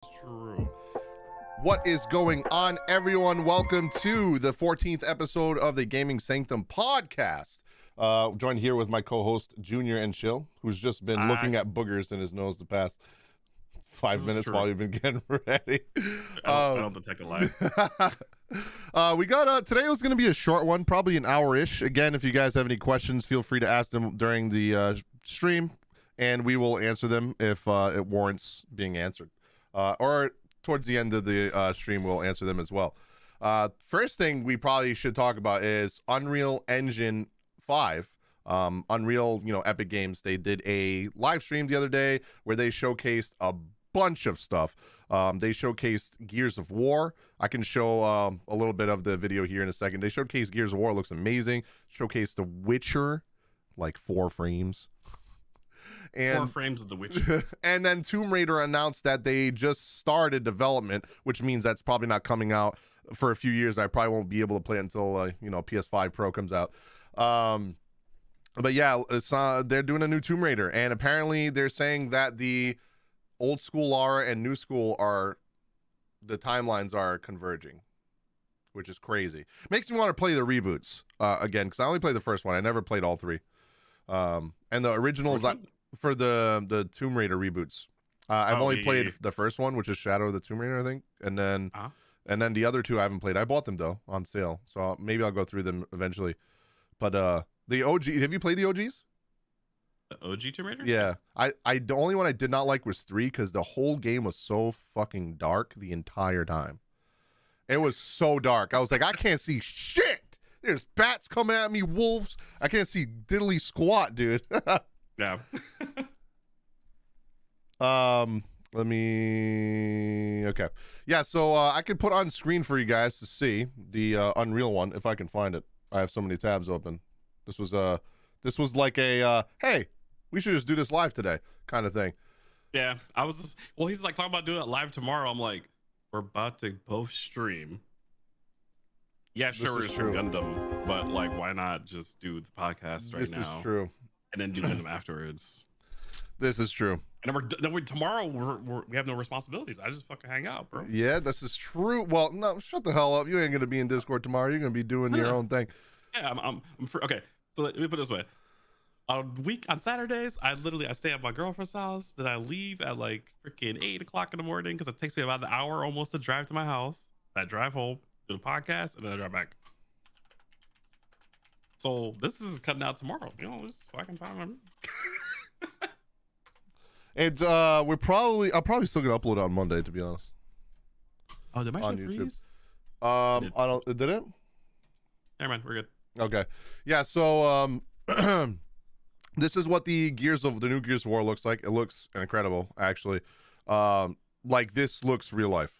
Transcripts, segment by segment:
True. What is going on, everyone? Welcome to the 14th episode of the Gaming Sanctum podcast. Joined here with my co-host Junior and Chill, who's just been looking at boogers in his nose the past 5 minutes while we've been getting ready. I don't detect a lie. We got today was going to be a short one, probably an hour-ish. Again, if you guys have any questions, feel free to ask them during the stream, and we will answer them if it warrants being answered. Or towards the end of the stream, we'll answer them as well. First thing we probably should talk about is Unreal Engine 5. Unreal, Epic Games, they did a live stream the other day where they showcased a bunch of stuff. They showcased Gears of War. I can show a little bit of the video here in a second. They showcased Gears of War. It looks amazing. Showcased The Witcher, like 4 frames. And 4 frames of The Witcher. And then Tomb Raider announced that they just started development, which means that's probably not coming out for a few years. I probably won't be able to play it until PS5 Pro comes out. But yeah, they're doing a new Tomb Raider, and apparently they're saying that the old school Lara and new school the timelines are converging, which is crazy. Makes me want to play the reboots again, because I only played the first one. I never played all 3. And the originals for the Tomb Raider reboots. I've only played the first one, which is Shadow of the Tomb Raider, I think, and then the other 2 I haven't played. I bought them though on sale, so maybe I'll go through them eventually. But the OG, have you played the OGs? The OG Tomb Raider? Yeah, the only one I did not like was 3 because the whole game was so fucking dark the entire time. It was so dark. I was like, I can't see shit. There's bats coming at me, wolves. I can't see diddly squat, dude. Yeah. Let me. Okay. Yeah. So I could put on screen for you guys to see the Unreal one if I can find it. I have so many tabs open. This was like a hey, we should just do this live today kind of thing. Yeah. He's like talking about doing it live tomorrow. I'm like, we're about to both stream. Yeah, sure, we're stream Gundam, but like, why not just do the podcast right now? This is true. And then do Gundam afterwards. This is true. And then tomorrow we have no responsibilities. I just fucking hang out, bro. Yeah, this is true. Well, no, shut the hell up. You ain't gonna be in Discord tomorrow. You're gonna be doing your own thing. Yeah, I'm free. Okay, so let me put it this way. On Saturdays, I stay at my girlfriend's house. Then I leave at like freaking 8 o'clock in the morning because it takes me about an hour almost to drive to my house. I drive home, do the podcast, and then I drive back. So this is cutting out tomorrow. Just fucking fine. And I'll probably still gonna upload it on Monday, to be honest. Oh, did my on shit YouTube. freeze? I don't. Did it? Never mind, we're good. Okay. Yeah. So this is what the new Gears of War looks like. It looks incredible, actually. Like this looks real life.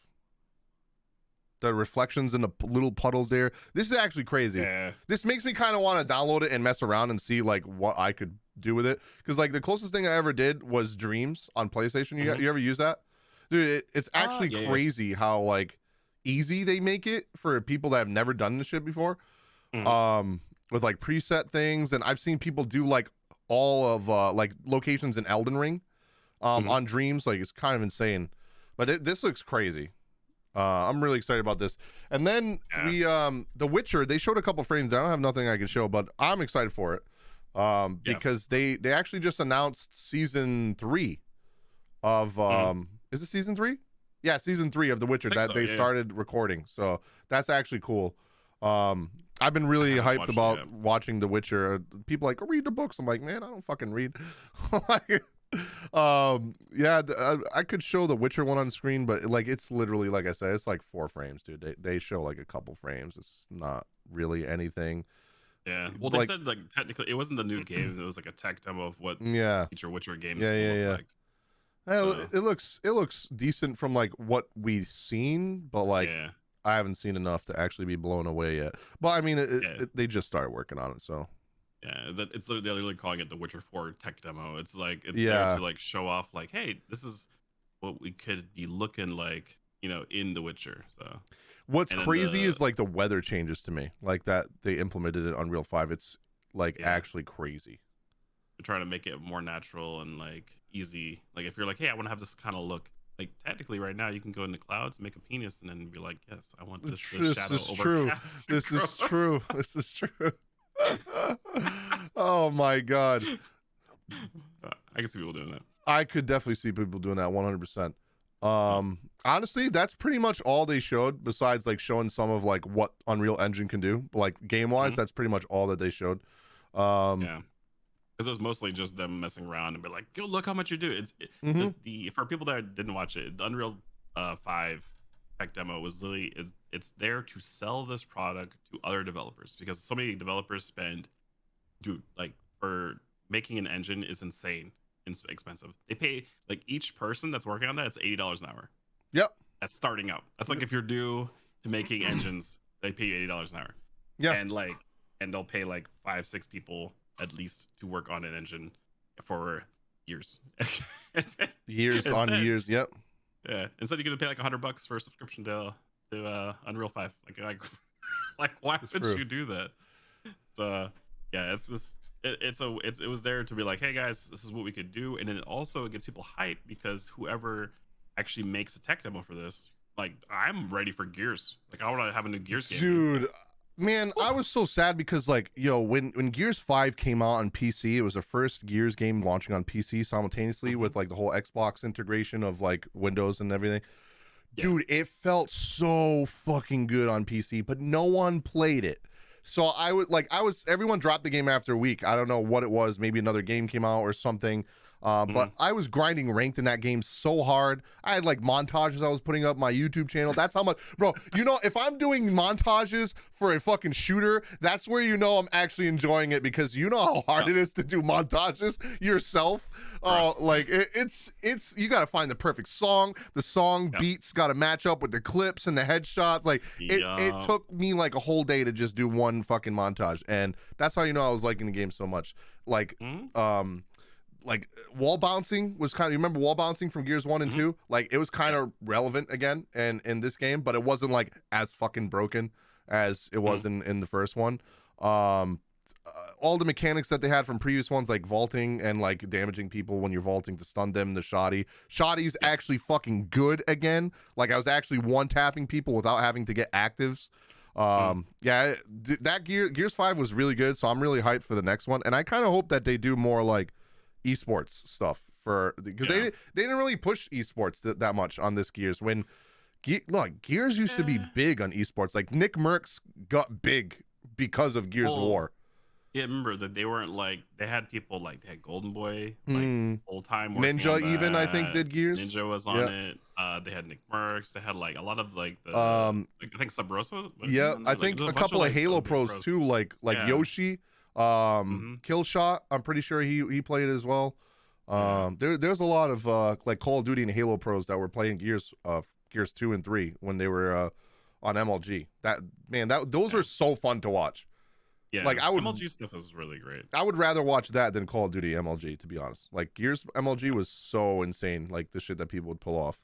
The reflections in the little puddles there. This is actually crazy. Yeah. This makes me kind of want to download it and mess around and see like what I could do with it. Because like the closest thing I ever did was Dreams on PlayStation. You ever use that? Dude, it's actually crazy how like easy they make it for people that have never done this shit before. With like preset things. And I've seen people do like all of like locations in Elden Ring on Dreams. Like it's kind of insane. But this looks crazy. I'm really excited about this. And then The Witcher, they showed a couple frames. I don't have nothing I can show, but I'm excited for it. Because they actually just announced season 3 of is it season 3? Yeah, season 3 of The Witcher that they started recording. So that's actually cool. I've been really hyped about watching The Witcher. People are like, read the books. I'm like, man, I don't fucking read. I could show the Witcher one on screen, but like it's literally, like I said, it's like 4 frames, dude. They show like a couple frames. It's not really anything. Yeah, well, they said like technically it wasn't the new game. It was like a tech demo of what future Witcher games look like. So. It looks decent from like what we've seen, but like I haven't seen enough to actually be blown away yet. But I mean, they just started working on it, so. Yeah, it's literally calling it the Witcher 4 tech demo. It's like there to like show off like, hey, this is what we could be looking like, in The Witcher. So what's crazy is like the weather changes to me, like that they implemented it on Unreal 5. It's like actually crazy. They're trying to make it more natural and like easy. Like if you're like, hey, I want to have this kind of look, like technically right now you can go into clouds, make a penis, and then be like, yes, I want this This shadow is true. overcast. This is true. This is true. Oh my god. I can see people doing that. I could definitely see people doing that 100%. Honestly, that's pretty much all they showed, besides like showing some of like what Unreal Engine can do. Like game wise, that's pretty much all that they showed. Yeah, because it was mostly just them messing around and be like, "Go look how much you do." The for people that didn't watch it, the Unreal 5 tech demo was literally it's there to sell this product to other developers, because so many developers spend, dude, like for making an engine is insane and expensive. They pay like each person that's working on that, it's $80 an hour. Yep. That's starting out. That's like if you're new to making engines, they pay you $80 an hour. Yeah. And they'll pay like 5-6 people at least to work on an engine for years. Years on years. Yep. Yeah. Instead, you're gonna pay like $100 for a subscription to Unreal 5. Like why would you do that? So yeah, it's just it was there to be like, hey guys, this is what we could do, and then it gets people hyped, because whoever actually makes a tech demo for this, like, I'm ready for Gears. Like, I want to have a new Gears game. Dude, man, I was so sad because like, when Gears 5 came out on PC, it was the first Gears game launching on PC simultaneously with like the whole Xbox integration of like Windows and everything. Yeah. Dude, it felt so fucking good on PC, but no one played it. So everyone dropped the game after a week. I don't know what it was. Maybe another game came out or something. But I was grinding ranked in that game so hard. I had like montages I was putting up my YouTube channel. That's how much, bro. You know, if I'm doing montages for a fucking shooter, that's where you know I'm actually enjoying it, because you know how hard it is to do montages yourself. Like it's you got to find the perfect song. The song beats got to match up with the clips and the headshots. Like it took me like a whole day to just do one fucking montage, and that's how you know I was liking the game so much. Like wall bouncing was kind of, you remember wall bouncing from Gears 1 and 2? Like it was kind of relevant again in this game, but it wasn't like as fucking broken as it was in the first one. All the mechanics that they had from previous ones, like vaulting and like damaging people when you're vaulting to stun them, the shoddy's actually fucking good again. Like I was actually one-tapping people without having to get actives. Yeah, that Gears 5 was really good, so I'm really hyped for the next one, and I kind of hope that they do more like esports stuff, because they didn't really push esports that much on this Gears. When Gears used to be big on esports. Like Nick Merckx got big because of Gears of War. Yeah, remember that they weren't like, they had people like, they had Golden Boy like full time. Ninja even I think did Gears. Ninja was on it. They had Nick Merckx. They had like a lot of like the I think Sabroso. Yeah, I think a couple of Halo pros too, like Yoshi. Killshot, I'm pretty sure he played it as well. There's a lot of like Call of Duty and Halo pros that were playing Gears 2 and 3 when they were on MLG. Those are so fun to watch. Yeah, like MLG stuff is really great. I would rather watch that than Call of Duty MLG, to be honest. Like Gears MLG was so insane, like the shit that people would pull off.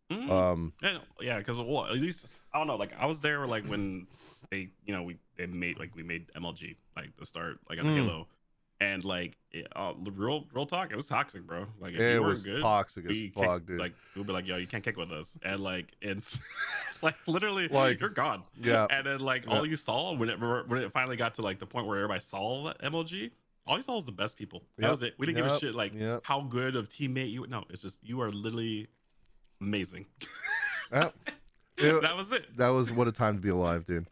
Yeah, because at least I don't know. Like I was there like when they we made MLG like the start like on Halo, and like real talk, it was toxic, bro. Like if it you was good, toxic as fuck, dude. Like we'd be like, yo, you can't kick with us, and like it's like literally like you're gone. Yeah, and then like all you saw when it finally got to like the point where everybody saw MLG. All you saw was the best people. That was it. We didn't give a shit like how good of teammate you. No, it's just you are literally amazing. That was it. That was what a time to be alive, dude.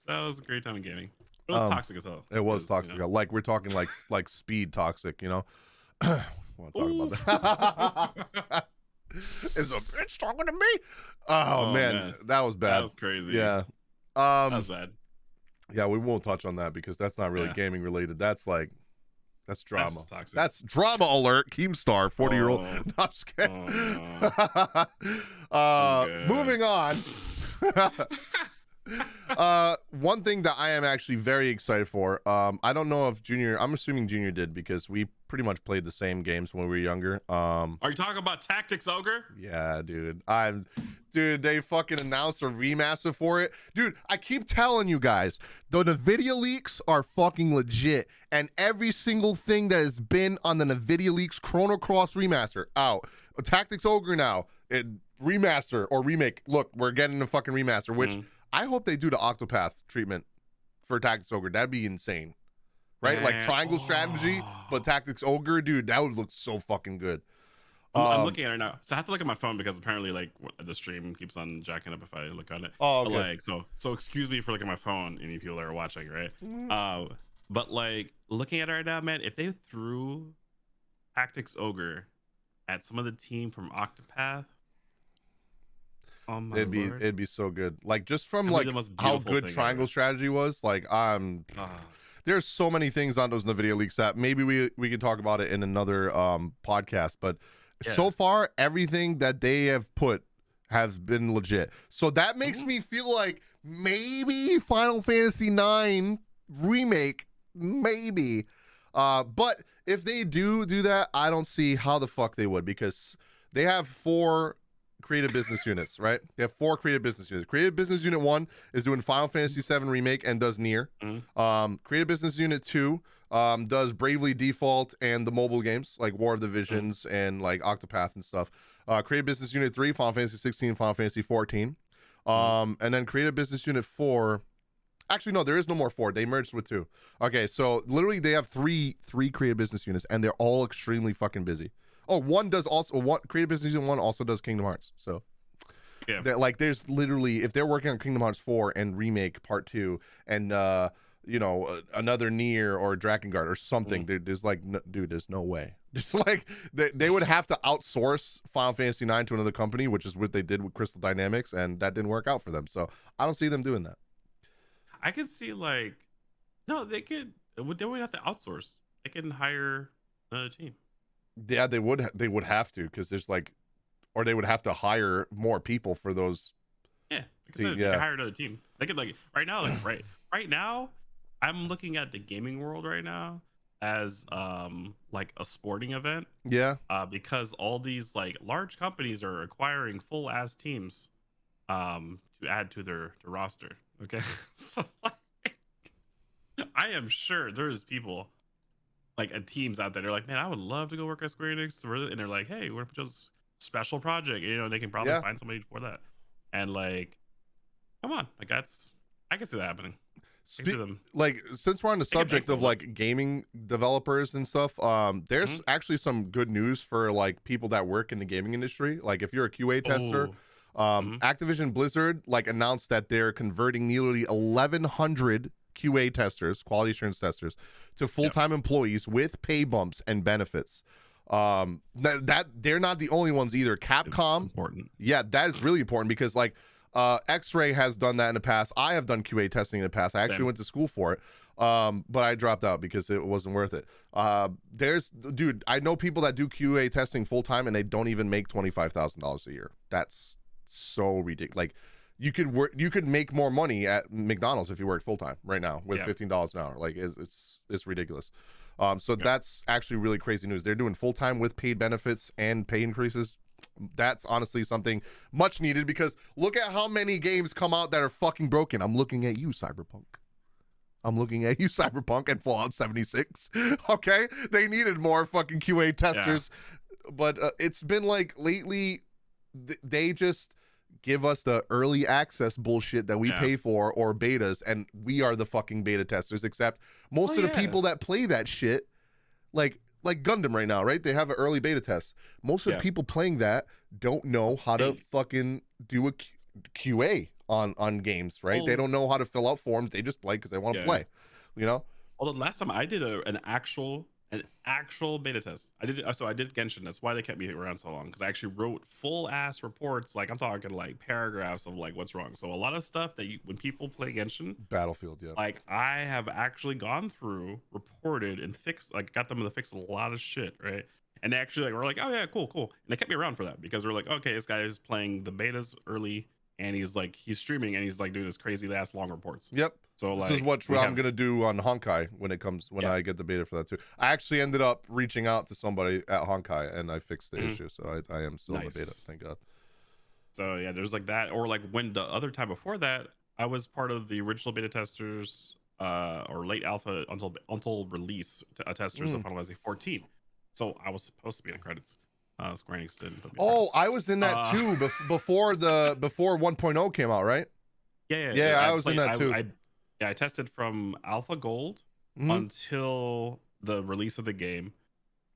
That was a great time in gaming. It was toxic as hell. It was toxic. You know? Like we're talking like speed toxic, you know. Want to talk about that? Is a bitch talking to me? Oh man, that was bad. That was crazy. Yeah. That was bad. Yeah, we won't touch on that because that's not really gaming related. That's drama. That's drama alert. Keemstar, 40-year-old. No, I'm just kidding. Moving on. One thing that I am actually very excited for. I don't know if Junior. I'm assuming Junior did because we pretty much played the same games when we were younger. Are you talking about Tactics Ogre? Yeah, dude. Dude, they fucking announced a remaster for it. Dude, I keep telling you guys, the NVIDIA leaks are fucking legit. And every single thing that has been on the NVIDIA leaks Chrono Cross remaster out. Tactics Ogre now, remaster or remake. Look, we're getting a fucking remaster, which I hope they do the Octopath treatment for Tactics Ogre. That'd be insane. Right? Man. Like triangle strategy, but Tactics Ogre, dude, that would look so fucking good. I'm looking at it now, so I have to look at my phone because apparently, like, the stream keeps on jacking up if I look on it. Oh, okay. But, like, so excuse me for looking at my phone. Any people that are watching, right? But like looking at it right now, man, if they threw Tactics Ogre at some of the team from Octopath, oh my Lord. It'd be so good. Like just from like how good triangle strategy was. Like there's so many things on those NVIDIA leaks that maybe we could talk about it in another podcast, but. Yeah. So far, everything that they have put has been legit. So that makes me feel like maybe Final Fantasy IX remake, maybe. But if they do that, I don't see how the fuck they would, because they have 4 creative business units, right? They have 4 creative business units. Creative Business Unit 1 is doing Final Fantasy VII Remake and does Nier. Creative Business Unit 2 does Bravely Default and the mobile games like War of the Visions and like Octopath and stuff. Creative Business Unit 3, Final Fantasy 16, Final Fantasy 14. And then Creative Business Unit 4. Actually, no, there is no more 4. They merged with 2. Okay, so literally they have three creative business units, and they're all extremely fucking busy. Oh, one creative business unit 1 also does Kingdom Hearts. So yeah, like there's literally, if they're working on Kingdom Hearts 4 and remake part 2 and another Nier or Drakengard or something, there's like dude, there's no way. Just like they would have to outsource Final Fantasy 9 to another company, which is what they did with Crystal Dynamics, and that didn't work out for them. So I don't see them doing that. I could see they would have to outsource. They can hire another team. Yeah, they would have to, because there's or they would have to hire more people for those. Yeah, like I said, they could hire another team. They could right now, I'm looking at the gaming world right now as like a sporting event. Yeah. Because all these like large companies are acquiring full ass teams to add to their roster. Okay. So I am sure there's people like teams out there. They're like, man, I would love to go work at Square Enix, and they're like, hey, we're gonna put this special project, and they can probably find somebody for that. And like, come on, like I can see that happening. Like, since we're on the subject of like gaming developers and stuff, there's actually some good news for like people that work in the gaming industry. Like if you're a QA tester, Activision Blizzard like announced that they're converting nearly 1,100 QA testers, quality assurance testers, to full-time employees with pay bumps and benefits. That they're not the only ones either. Capcom, important. Yeah, that is really important, because like X-Ray has done that in the past. I have done QA testing in the past. I actually went to school for it, but I dropped out because it wasn't worth it. Dude, I know people that do QA testing full-time and they don't even make $25,000 a year. That's so ridiculous. Like, you could make more money at McDonald's if you worked full-time right now with $15 an hour. Like, it's ridiculous. So that's actually really crazy news. They're doing full-time with paid benefits and pay increases. That's honestly something much needed, because look at how many games come out that are fucking broken. I'm looking at you, Cyberpunk. And Fallout 76. Okay? They needed more fucking QA testers. Yeah. But it's been like lately, they just give us the early access bullshit that we pay for, or betas, and we are the fucking beta testers, except most of the people that play that shit, like Gundam right now, right? They have an early beta test. Most of the people playing that don't know how to fucking do a QA on games, right? They don't know how to fill out forms. They just play because they want to play, you know? Well, the last time I did an actual beta test, I did Genshin. That's why they kept me around so long, because I actually wrote full ass reports. Like, I'm talking like paragraphs of like what's wrong. So a lot of stuff that when people play Genshin, Battlefield, like I have actually gone through, reported, and fixed, like got them to fix a lot of shit, right? And they actually were like, oh yeah, cool. And they kept me around for that, because they're like, okay, this guy is playing the betas early and he's streaming and he's like doing this crazy ass long reports. Yep. So this is what I'm gonna do on Honkai when I get the beta for that too. I actually ended up reaching out to somebody at Honkai and I fixed the issue, so I am still in the beta. Thank God. So yeah, there's like that, or like when the other time before that, I was part of the original beta testers, or late alpha until release testers of Final Fantasy 14. So I was supposed to be in the credits. Square Enix didn't put me in the credits. I was in that too before 1.0 came out, right? Yeah. I was in that too. I tested from Alpha Gold until the release of the game.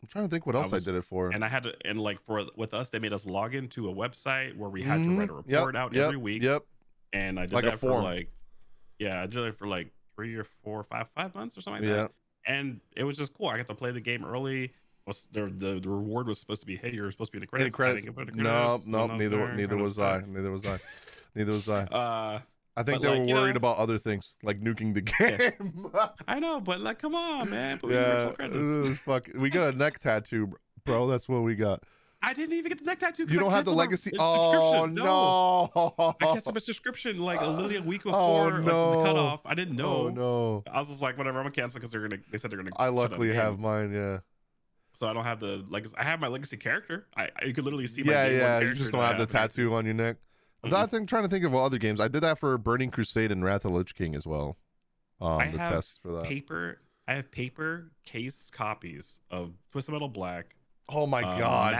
I'm trying to think what else I did it for. And I had to, and like with us, they made us log into a website where we had to write a report out every week. Yep. And I did like that a form. for I did it for like 3 or 4 or 5 months or something like that. And it was just cool. I got to play the game early. The reward was supposed to be, hey, you're supposed to be in the credits. No, neither was I. I think they were worried about other things, like nuking the game. I know, but like, come on, man. Put me in the original credits. Fuck. We got a neck tattoo, bro. That's what we got. I didn't even get the neck tattoo. You don't have the legacy. Oh no! I canceled my subscription like literally a week before the cutoff. I didn't know. Oh no! I was just like, whatever. I'm gonna cancel because they said they're gonna. I luckily have mine. Yeah. So I don't have the legacy. I have my legacy character. You could literally see. Yeah. You just don't have the tattoo on your neck. I'm trying to think of other games. I did that for Burning Crusade and Wrath of the Lich King as well. I have paper case copies of Twisted Metal Black. Oh my God.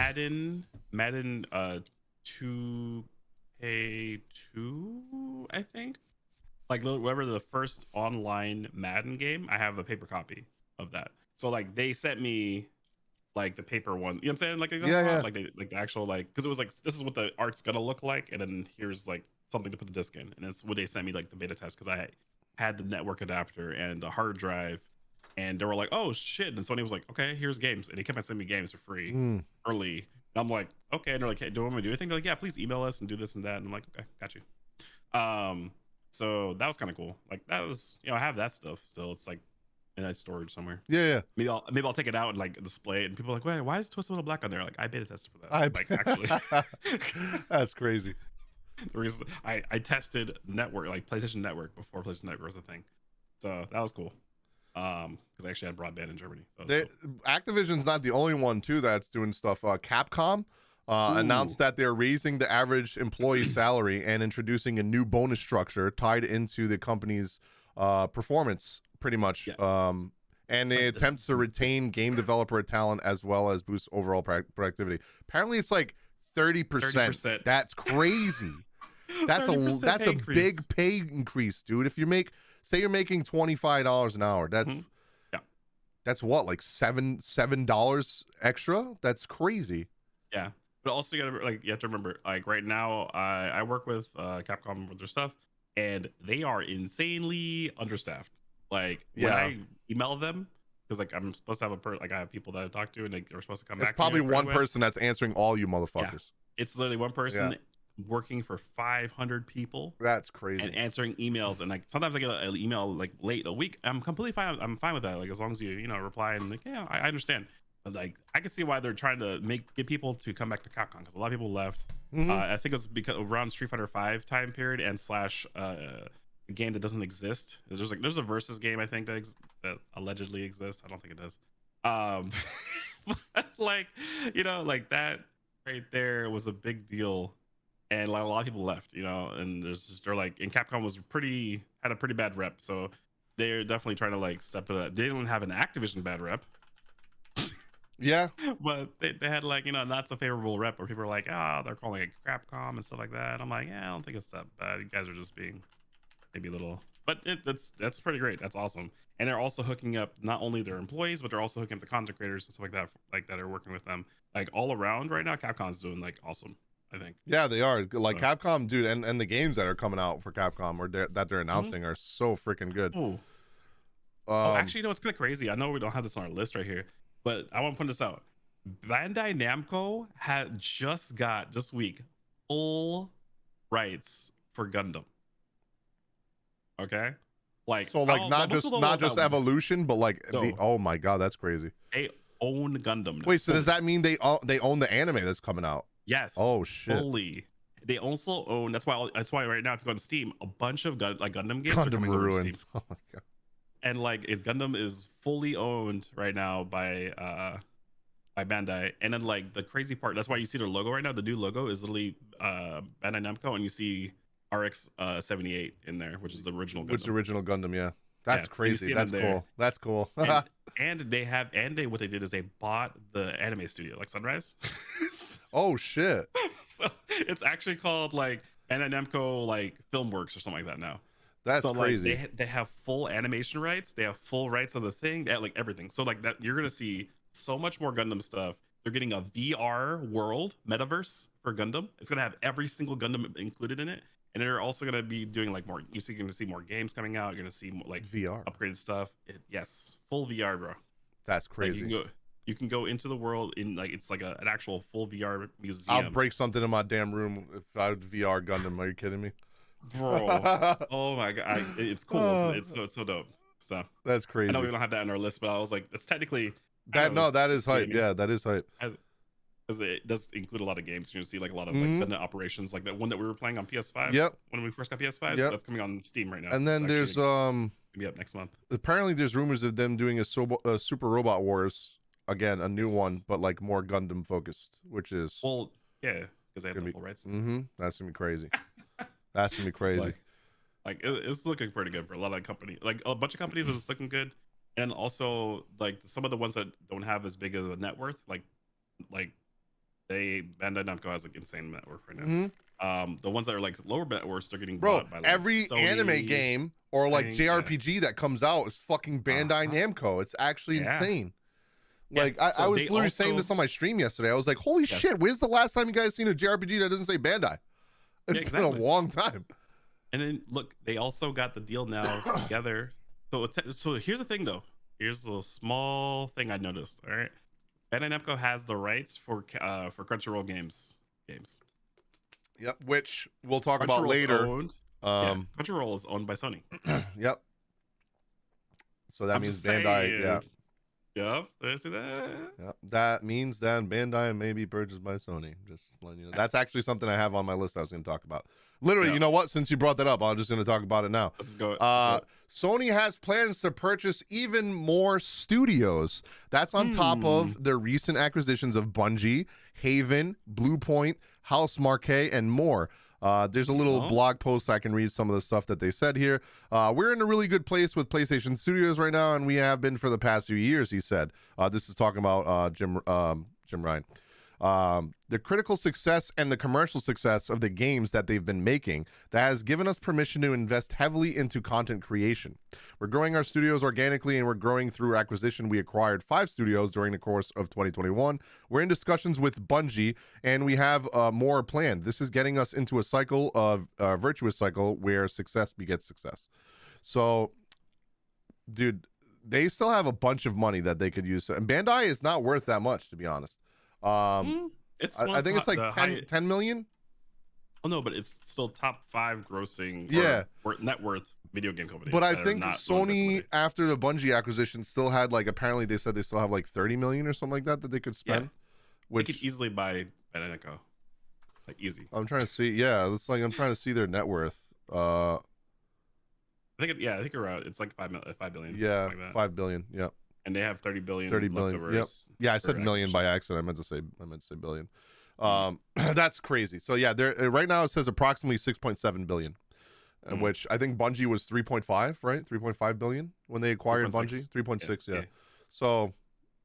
Madden 2K2, I think. Like whatever the first online Madden game, I have a paper copy of that. So like they sent me like the paper one, you know what I'm saying? Like like the actual because it was like, this is what the art's gonna look like, and then here's like something to put the disc in, and that's what they sent me, like the beta test, because I had the network adapter and the hard drive, and they were like, oh shit, and Sony was like, okay, here's games, and they kept on sending me games for free early, and I'm like, okay, and they're like, hey, do you want me to do anything? They're like, yeah, please email us and do this and that, and I'm like, okay, got you. So that was kind of cool. Like that was, I have that stuff still. It's like in that storage somewhere. Yeah. Maybe I'll take it out and like display it, and people are like, wait, why is Twisted Little Black on there? Like I beta tested for that. Like actually, that's crazy. The reason I tested network, like PlayStation Network, before PlayStation Network was a thing, so that was cool. Because I actually had broadband in Germany. Cool. Activision's not the only one too that's doing stuff. Capcom announced that they're raising the average employee salary and introducing a new bonus structure tied into the company's performance, pretty much. And they attempt to retain game developer talent as well as boost overall productivity. Apparently, it's like 30%. That's crazy. That's a big pay increase, dude. If say you're making $25 an hour, that's what, like $7 extra? That's crazy. Yeah. But also you have to remember, like right now, I work with Capcom with their stuff, and they are insanely understaffed. Like when I email them, because like I'm supposed to have I have people that I talk to, and they're supposed to come back. It's probably one person that's answering all you motherfuckers. Yeah. It's literally one person working for 500 people. That's crazy. And answering emails, and like sometimes I get an email like late a week. I'm completely fine. I'm fine with that. Like as long as you reply and like, yeah, I understand. But like I can see why they're trying to get people to come back to Capcom, because a lot of people left. I think it's because around Street Fighter 5 time period and / a game that doesn't exist. There's a versus game, I think, that allegedly exists. I don't think it does. Like like that right there was a big deal, and like a lot of people left. And they're like, and Capcom had a pretty bad rep, so they're definitely trying to like step to that. They didn't have an Activision bad rep. Yeah, but they had like not so favorable rep where people are like, they're calling it Crapcom and stuff like that. I'm like, I don't think it's that bad. You guys are just being maybe a little, but that's pretty great. That's awesome. And they're also hooking up not only their employees, but they're also hooking up the content creators and stuff like that are working with them. Like all around right now, Capcom's doing like awesome, I think. Yeah, they are. Like Capcom, dude, and the games that are coming out for Capcom or that they're announcing are so freaking good. Actually, it's kind of crazy. I know we don't have this on our list right here, but I want to point this out. Bandai Namco had just got this week full rights for Gundam. Okay, not just Evolution, but like oh my god, that's crazy. They own Gundam now. Wait, so does that mean they own the anime that's coming out? Yes. Oh shit. Fully. they also own. That's why right now if you go on Steam, a bunch of Gundam games are Gundam coming over to ruined. Steam. Oh my god. And like Gundam is fully owned right now by Bandai. And then like the crazy part, that's why you see their logo right now. The new logo is literally Bandai Namco, and you see RX 78 in there, which is the original Gundam. Which original Gundam, yeah. That's crazy. That's cool. That's cool. and what they did is they bought the anime studio, like Sunrise. Oh shit. So it's actually called like Bandai Namco like Filmworks or something like that now. That's crazy. Like, they have full animation rights. They have full rights of the thing. They have, like everything. So like that, you're gonna see so much more Gundam stuff. They're getting a VR world metaverse for Gundam. It's gonna have every single Gundam included in it, and they're also gonna be doing like more. You're gonna see more games coming out. You're gonna see more, like VR upgraded stuff. Yes, full VR, bro. That's crazy. Like, you can go into the world in like it's like an actual full VR museum. I'll break something in my damn room if I would VR Gundam. Are you kidding me? Bro, oh my god, it's cool. It's so dope. So that's crazy. I know we don't have that on our list, but I was like, that's technically that is hype. Yeah, that is hype. Because it does include a lot of games. You're gonna see like a lot of like Gundam operations, like that one that we were playing on PS5. Yep. When we first got PS5, yep. So that's coming on Steam right now. And then there's be up next month. Apparently, there's rumors of them doing a Super Robot Wars again, a new one, but like more Gundam focused, which is yeah, because they have the full rights. That's gonna be crazy. That's gonna be crazy. Like it's looking pretty good for a lot of companies. Like a bunch of companies are looking good, and also like some of the ones that don't have as big of a net worth, like Bandai Namco has like insane net worth right now. The ones that are like lower net worths, they're getting bought by like every Sony, anime game or like JRPG that comes out is fucking Bandai Namco. It's actually insane. Like I was literally saying this on my stream yesterday. I was like, holy shit, when's the last time you guys seen a JRPG that doesn't say Bandai? It's been a long time. And then look, they also got the deal now together. So here's the thing though. Here's a small thing I noticed. All right, Bandai Namco has the rights for Crunchyroll games. Yep, which we'll talk about later. Crunchyroll is owned by Sony. Yep. So that means Bandai. Yep. Did I see that? Yep. That means that Bandai may be purchased by Sony. Just letting you know. That's actually something I have on my list I was going to talk about. Literally, you know what? Since you brought that up, I'm just going to talk about it now. Let's go. Sony has plans to purchase even more studios. That's on top of their recent acquisitions of Bungie, Haven, Bluepoint, House Marquee, and more. There's a little blog post I can read some of the stuff that they said here. We're in a really good place with PlayStation Studios right now, and we have been for the past few years, he said. This is talking about Jim Ryan. The critical success and the commercial success of the games that they've been making that has given us permission to invest heavily into content creation. We're growing our studios organically, and we're growing through acquisition. We acquired 5 studios during the course of 2021. We're in discussions with Bungie, and we have more planned. This is getting us into a cycle of virtuous cycle where success begets success. So, dude, they still have a bunch of money that they could use. And Bandai is not worth that much, to be honest. I think it's like 10 million. Oh no, but it's still top 5 grossing net worth video game companies. But I think Sony, after the Bungie acquisition, still had like, apparently they said they still have like 30 million or something like that they could spend. Which they could easily buy Bandai, like easy. I'm trying to see. It's like I'm trying to see their net worth. I think you're right. It's like 5 billion. Yeah, like 5 billion. Yep. And they have 30 billion. Yep. Yeah, I said million by accident. I meant to say billion. That's crazy. So yeah, there right now it says approximately 6.7 billion, which I think Bungie was 3.5, right? 3.5 billion when they acquired Bungie. 3.6, yeah. So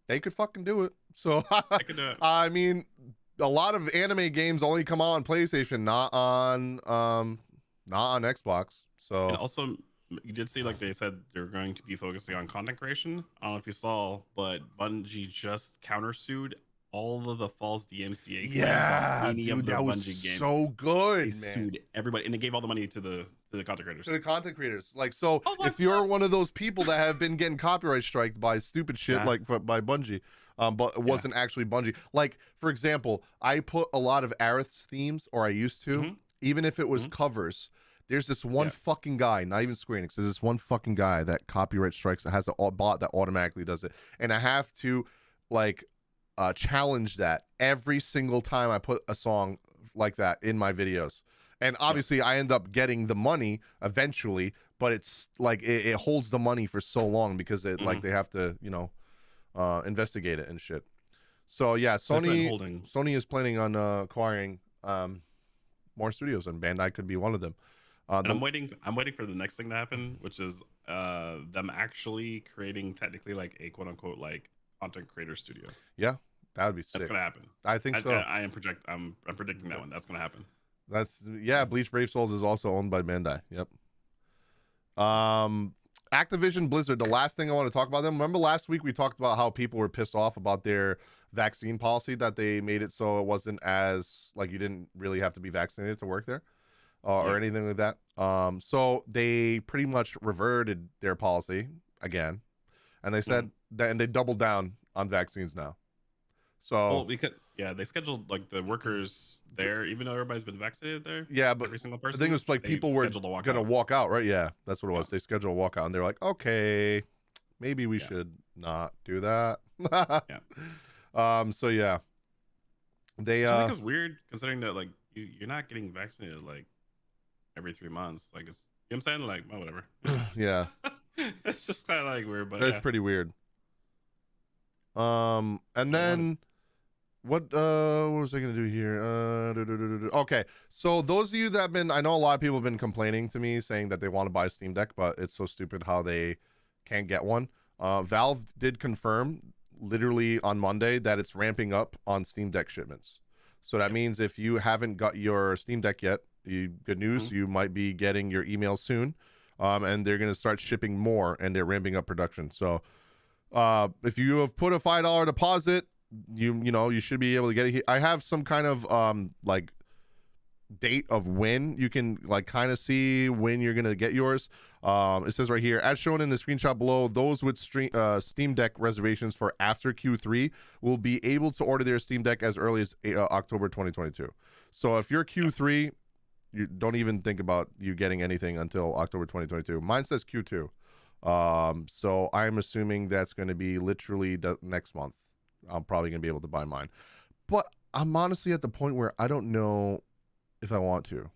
they could fucking do it. So I could do it. I mean, a lot of anime games only come out on PlayStation, not on Xbox. So and also, you did see, like they said, they're going to be focusing on content creation. I don't know if you saw, but Bungie just countersued all of the false DMCA claims on any of the Bungie games. So good, they sued everybody, and they gave all the money to the content creators. To the content creators, like so. If you're one of those people that have been getting copyright striked by stupid shit by Bungie, but it wasn't actually Bungie. Like for example, I put a lot of Aerith's themes, or I used to, even if it was covers. There's this one fucking guy, not even Square Enix. There's this one fucking guy that copyright strikes that has a bot that automatically does it, and I have to like challenge that every single time I put a song like that in my videos. And obviously I end up getting the money eventually, but it's like it holds the money for so long because it like they have to, you know, investigate it and shit. So yeah, Sony is planning on acquiring more studios, and Bandai could be one of them. And I'm waiting for the next thing to happen, which is them actually creating technically like a quote unquote like content creator studio. Yeah, that would be sick. That's gonna happen. I think so. I'm predicting that one. That's gonna happen. That's Bleach Brave Souls is also owned by Bandai. Yep. Activision Blizzard, the last thing I want to talk about them. Remember last week we talked about how people were pissed off about their vaccine policy, that they made it so it wasn't as like you didn't really have to be vaccinated to work there or anything like that. So they pretty much reverted their policy again, and they said that, and they doubled down on vaccines now. So because they scheduled like the workers there, even though everybody's been vaccinated there. Yeah, but every single person. The thing was like people were gonna walk out, right? Yeah, that's what it was. They scheduled a walkout, and they're like, okay, maybe we should not do that. So yeah, they. I think it's weird considering that like you're not getting vaccinated like every 3 months. Like it's, you know what I'm saying, like whatever. Yeah, it's just kind of like weird, but that's pretty weird. And then. What was I gonna do here? Okay, so those of you that have been, I know a lot of people have been complaining to me saying that they want to buy a Steam Deck, but it's so stupid how they can't get one. Valve did confirm literally on Monday that it's ramping up on Steam Deck shipments. So that means if you haven't got your Steam Deck yet, good news, you might be getting your email soon. And they're gonna start shipping more, and they're ramping up production. So if you have put a $5 deposit, you know you should be able to get it. I have some kind of like date of when you can like kind of see when you're gonna get yours. It says right here, as shown in the screenshot below, those with Steam Deck reservations for after Q3 will be able to order their Steam Deck as early as October 2022. So if you're Q3, you don't even think about you getting anything until October 2022. Mine says Q2, so I'm assuming that's going to be literally the next month. I'm probably gonna be able to buy mine, but I'm honestly at the point where I don't know if I want to.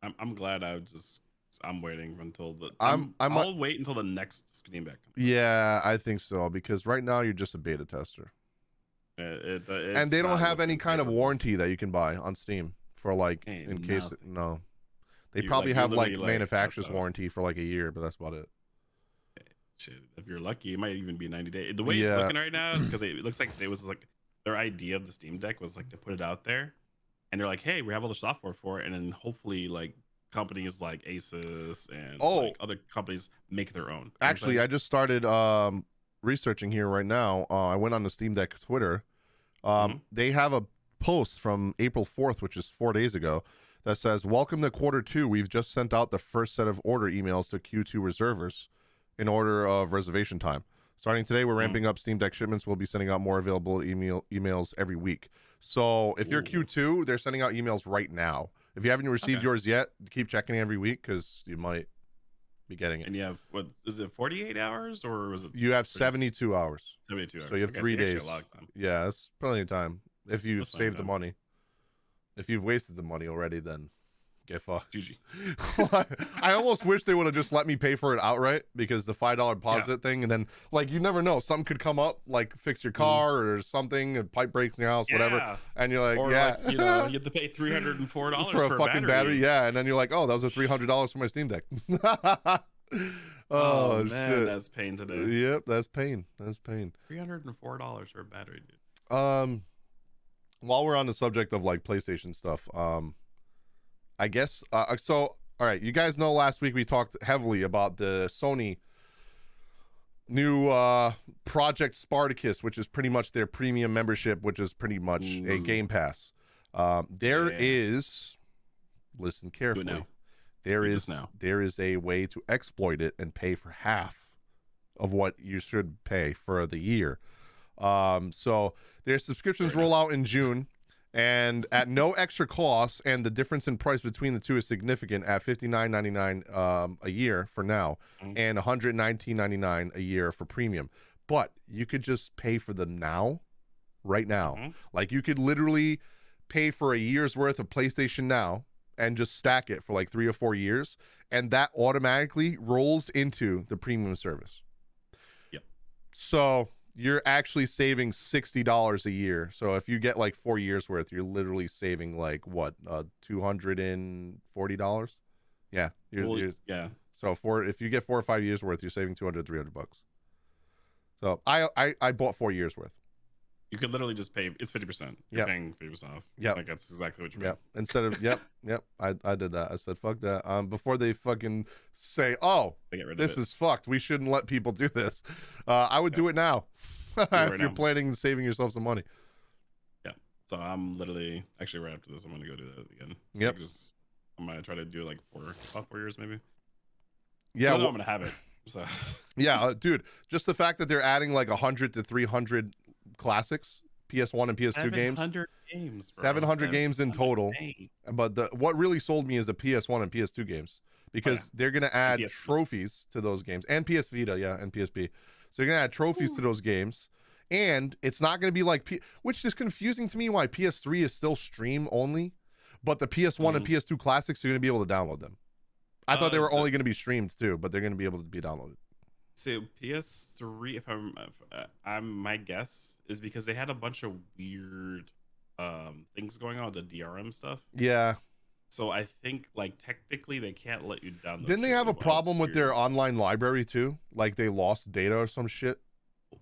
I'm glad I'm waiting until I'll wait until the next Steam Deck. Yeah, I think so, because right now you're just a beta tester, and they don't have any kind of warranty that you can buy on Steam for like in case they probably have like manufacturer's warranty for like a year, but that's about it. Shit, if you're lucky, it might even be 90 days. The way it's looking right now is because it looks like it was like their idea of the Steam Deck was like to put it out there, and they're like, hey, we have all the software for it, and then hopefully like companies like Asus and like other companies make their own. Actually, I just started researching here right now. I went on the Steam Deck Twitter. They have a post from April 4th, which is 4 days ago, that says, welcome to Q2. We've just sent out the first set of order emails to Q2 reservers in order of reservation time. Starting today, we're ramping up Steam Deck shipments. We'll be sending out more available emails every week. So if you're Q2, they're sending out emails right now. If you haven't received yours yet, keep checking every week because you might be getting it. And you have, what is it, 48 hours or was it? You have 72 hours. 72 hours. So you have 3 days. Yeah, that's plenty of time. If you save the money. If you've wasted the money already, then get fucked. GG. I almost wish they would have just let me pay for it outright, because the $5 deposit thing, and then like you never know, something could come up, like fix your car or something, a pipe breaks in your house, whatever, and you're like, or like, you know, you have to pay $304 for a fucking battery. Yeah, and then you're like, oh, that was a $300 for my Steam Deck. Oh man, shit. That's pain today. Yep, that's pain. That's pain. $304 for a battery, dude. While we're on the subject of like PlayStation stuff, I guess so all right, you guys know last week we talked heavily about the Sony new Project Spartacus, which is pretty much their premium membership, which is pretty much a Game Pass. There is, listen carefully, there is a way to exploit it and pay for half of what you should pay for the year. So their subscriptions roll out in June, and at no extra cost, and the difference in price between the two is significant at $59.99 a year for now, and $119.99 a year for premium. But you could just pay for the right now. Like you could literally pay for a year's worth of PlayStation Now and just stack it for like 3 or 4 years, and that automatically rolls into the premium service. Yep. So you're actually saving $60 a year. So if you get like 4 years worth, you're literally saving like what, $240? Yeah. Yeah. So if you get 4 or 5 years worth, you're saving $200-300. So I bought 4 years worth. You could literally just pay. It's 50%. You're paying 50% off. Yeah, like that's exactly what you're paying. Instead of yep. I did that. I said fuck that. Before they fucking say, oh, this is fucked, we shouldn't let people do this. I would do it now if you're planning on saving yourself some money. Yeah. So I'm literally actually right after this, I'm gonna go do that again. Yep. I'm gonna try to do like about 4 years maybe. Yeah. I'm gonna have it. So yeah, dude. Just the fact that they're adding like 100 to 300 classics, PS1 and PS2 games. 700 games, bro. 700 games in total. But what really sold me is the PS1 and PS2 games, because they're gonna add trophies to those games, and PS Vita, and PSP. So you're gonna add trophies to those games, and it's not gonna be like which is confusing to me why PS3 is still stream only, but the PS1 and PS2 classics, you're gonna be able to download them. I thought they were only gonna be streamed too, but they're gonna be able to be downloaded. So PS3, if I'm my guess is because they had a bunch of weird things going on with the DRM stuff. Yeah. So I think like technically they can't let you download. Didn't they have a problem with their online library too? Like they lost data or some shit?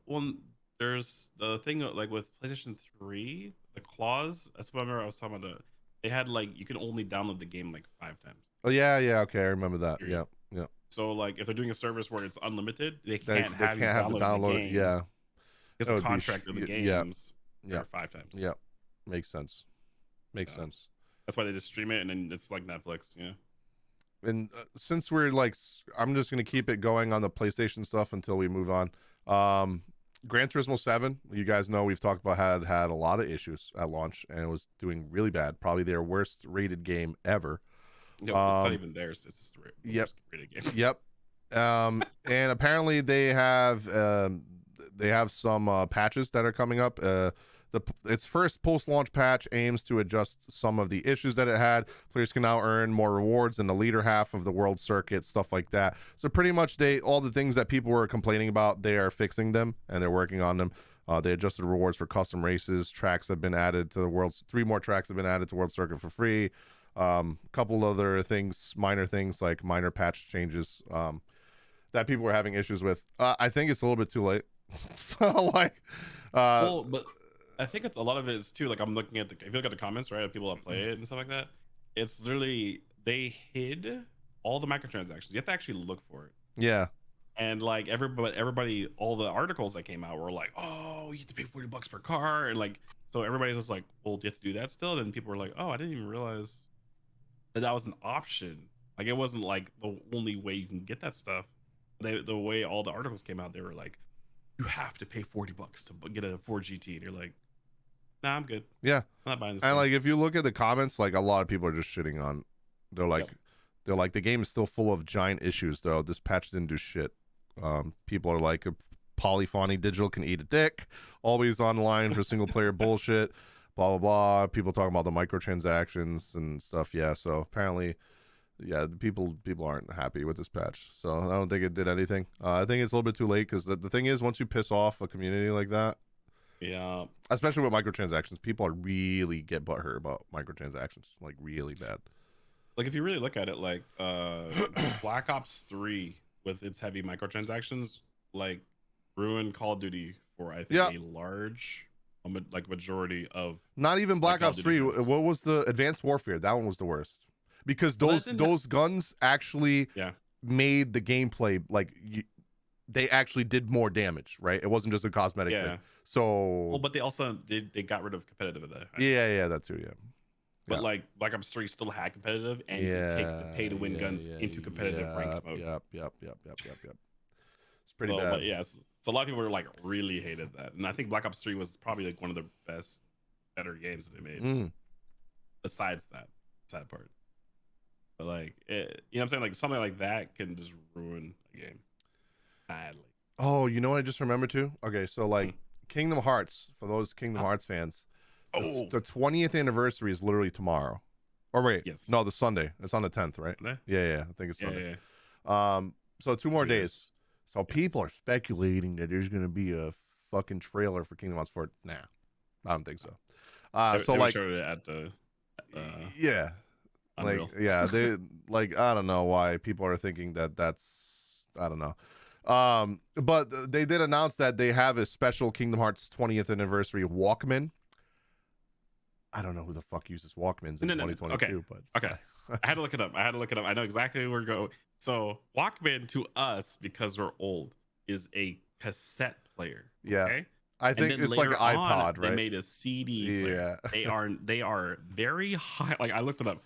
Well, there's the thing like with PlayStation 3, the clause. That's what I remember I was talking about. They had like you can only download the game like 5 times. Oh yeah, okay, I remember that. Yeah. So like if they're doing a service where it's unlimited, they can't have to download the game. Yeah. It's a contract of the games. Yeah. 5 times. Yeah. Makes sense. Makes sense. That's why they just stream it, and then it's like Netflix. Yeah. And since we're like, I'm just gonna keep it going on the PlayStation stuff until we move on. Gran Turismo 7, you guys know we've talked about had a lot of issues at launch, and it was doing really bad. Probably their worst rated game ever. No, it's not even theirs. It's the worst rated game. Yep. And apparently they have some patches that are coming up. Its first post-launch patch aims to adjust some of the issues that it had. Players can now earn more rewards in the leader half of the world circuit, stuff like that. So pretty much all the things that people were complaining about, they are fixing them and they're working on them. They adjusted rewards for custom races. Tracks have been added to the world's 3 more tracks have been added to world circuit for free. Couple other things, minor things like minor patch changes that people were having issues with. I think it's a little bit too late. So like well, but I think it's a lot of it is too like I'm looking at if you look at the comments, right, of people that play it and stuff like that, it's literally they hid all the microtransactions. You have to actually look for it. Yeah. And like everybody all the articles that came out were like, oh, you have to pay $40 per car, and like so everybody's just like, well, do you have to do that still? And people were like, oh, I didn't even realize that was an option. Like it wasn't like the only way you can get that stuff. The way all the articles came out, they were like, you have to pay $40 to get a Ford GT, and you're like, nah, I'm good. Yeah, I'm not buying this. And like if you look at the comments, like a lot of people are just shitting on. They're like the game is still full of giant issues though. This patch didn't do shit. People are like, Polyphony Digital can eat a dick. Always online for single player bullshit. Blah blah blah. People talking about the microtransactions and stuff. Yeah, so apparently, yeah, people aren't happy with this patch. So I don't think it did anything. I think it's a little bit too late because the thing is, once you piss off a community like that, yeah, especially with microtransactions, people are really get butthurt about microtransactions, like really bad. Like if you really look at it, like Black Ops 3 with its heavy microtransactions, like ruined Call of Duty for I think a large like majority of. Not even Black Ops 3. What was the Advanced Warfare? That one was the worst because those guns actually made the gameplay like they actually did more damage, right? It wasn't just a cosmetic thing. So well, but they also they got rid of competitive of that. Yeah, that too. Yeah. But like Black Ops 3 still had competitive, and you can take the pay-to-win guns into competitive ranked mode. Yep. It's pretty bad. But yes, so a lot of people were like really hated that, and I think Black Ops 3 was probably like one of the better games that they made. Besides that sad part, but like you know what I'm saying, like something like that can just ruin a game badly. Oh, you know what I just remembered too? Okay, so like Kingdom Hearts, for those Kingdom Hearts fans, Oh, the 20th anniversary is literally tomorrow. Or wait, yes. no, the Sunday. It's on the 10th, right? Sunday? Yeah, I think it's Sunday. Yeah. So 2 more 2 days. days. So people are speculating that there's gonna be a fucking trailer for Kingdom Hearts 4. Nah, I don't think so. So they like, showed it at the yeah, Unreal. like yeah, they like I don't know why people are thinking that that's I don't know. But they did announce that they have a special Kingdom Hearts 20th anniversary Walkman. I don't know who the fuck uses Walkmans in 2022, okay. but okay. I had to look it up. I know exactly where we're going. So Walkman to us, because we're old, is a cassette player. Yeah. Okay. I think it's like an iPod, right? They made a CD player. Yeah. They are very high. Like, I looked it up.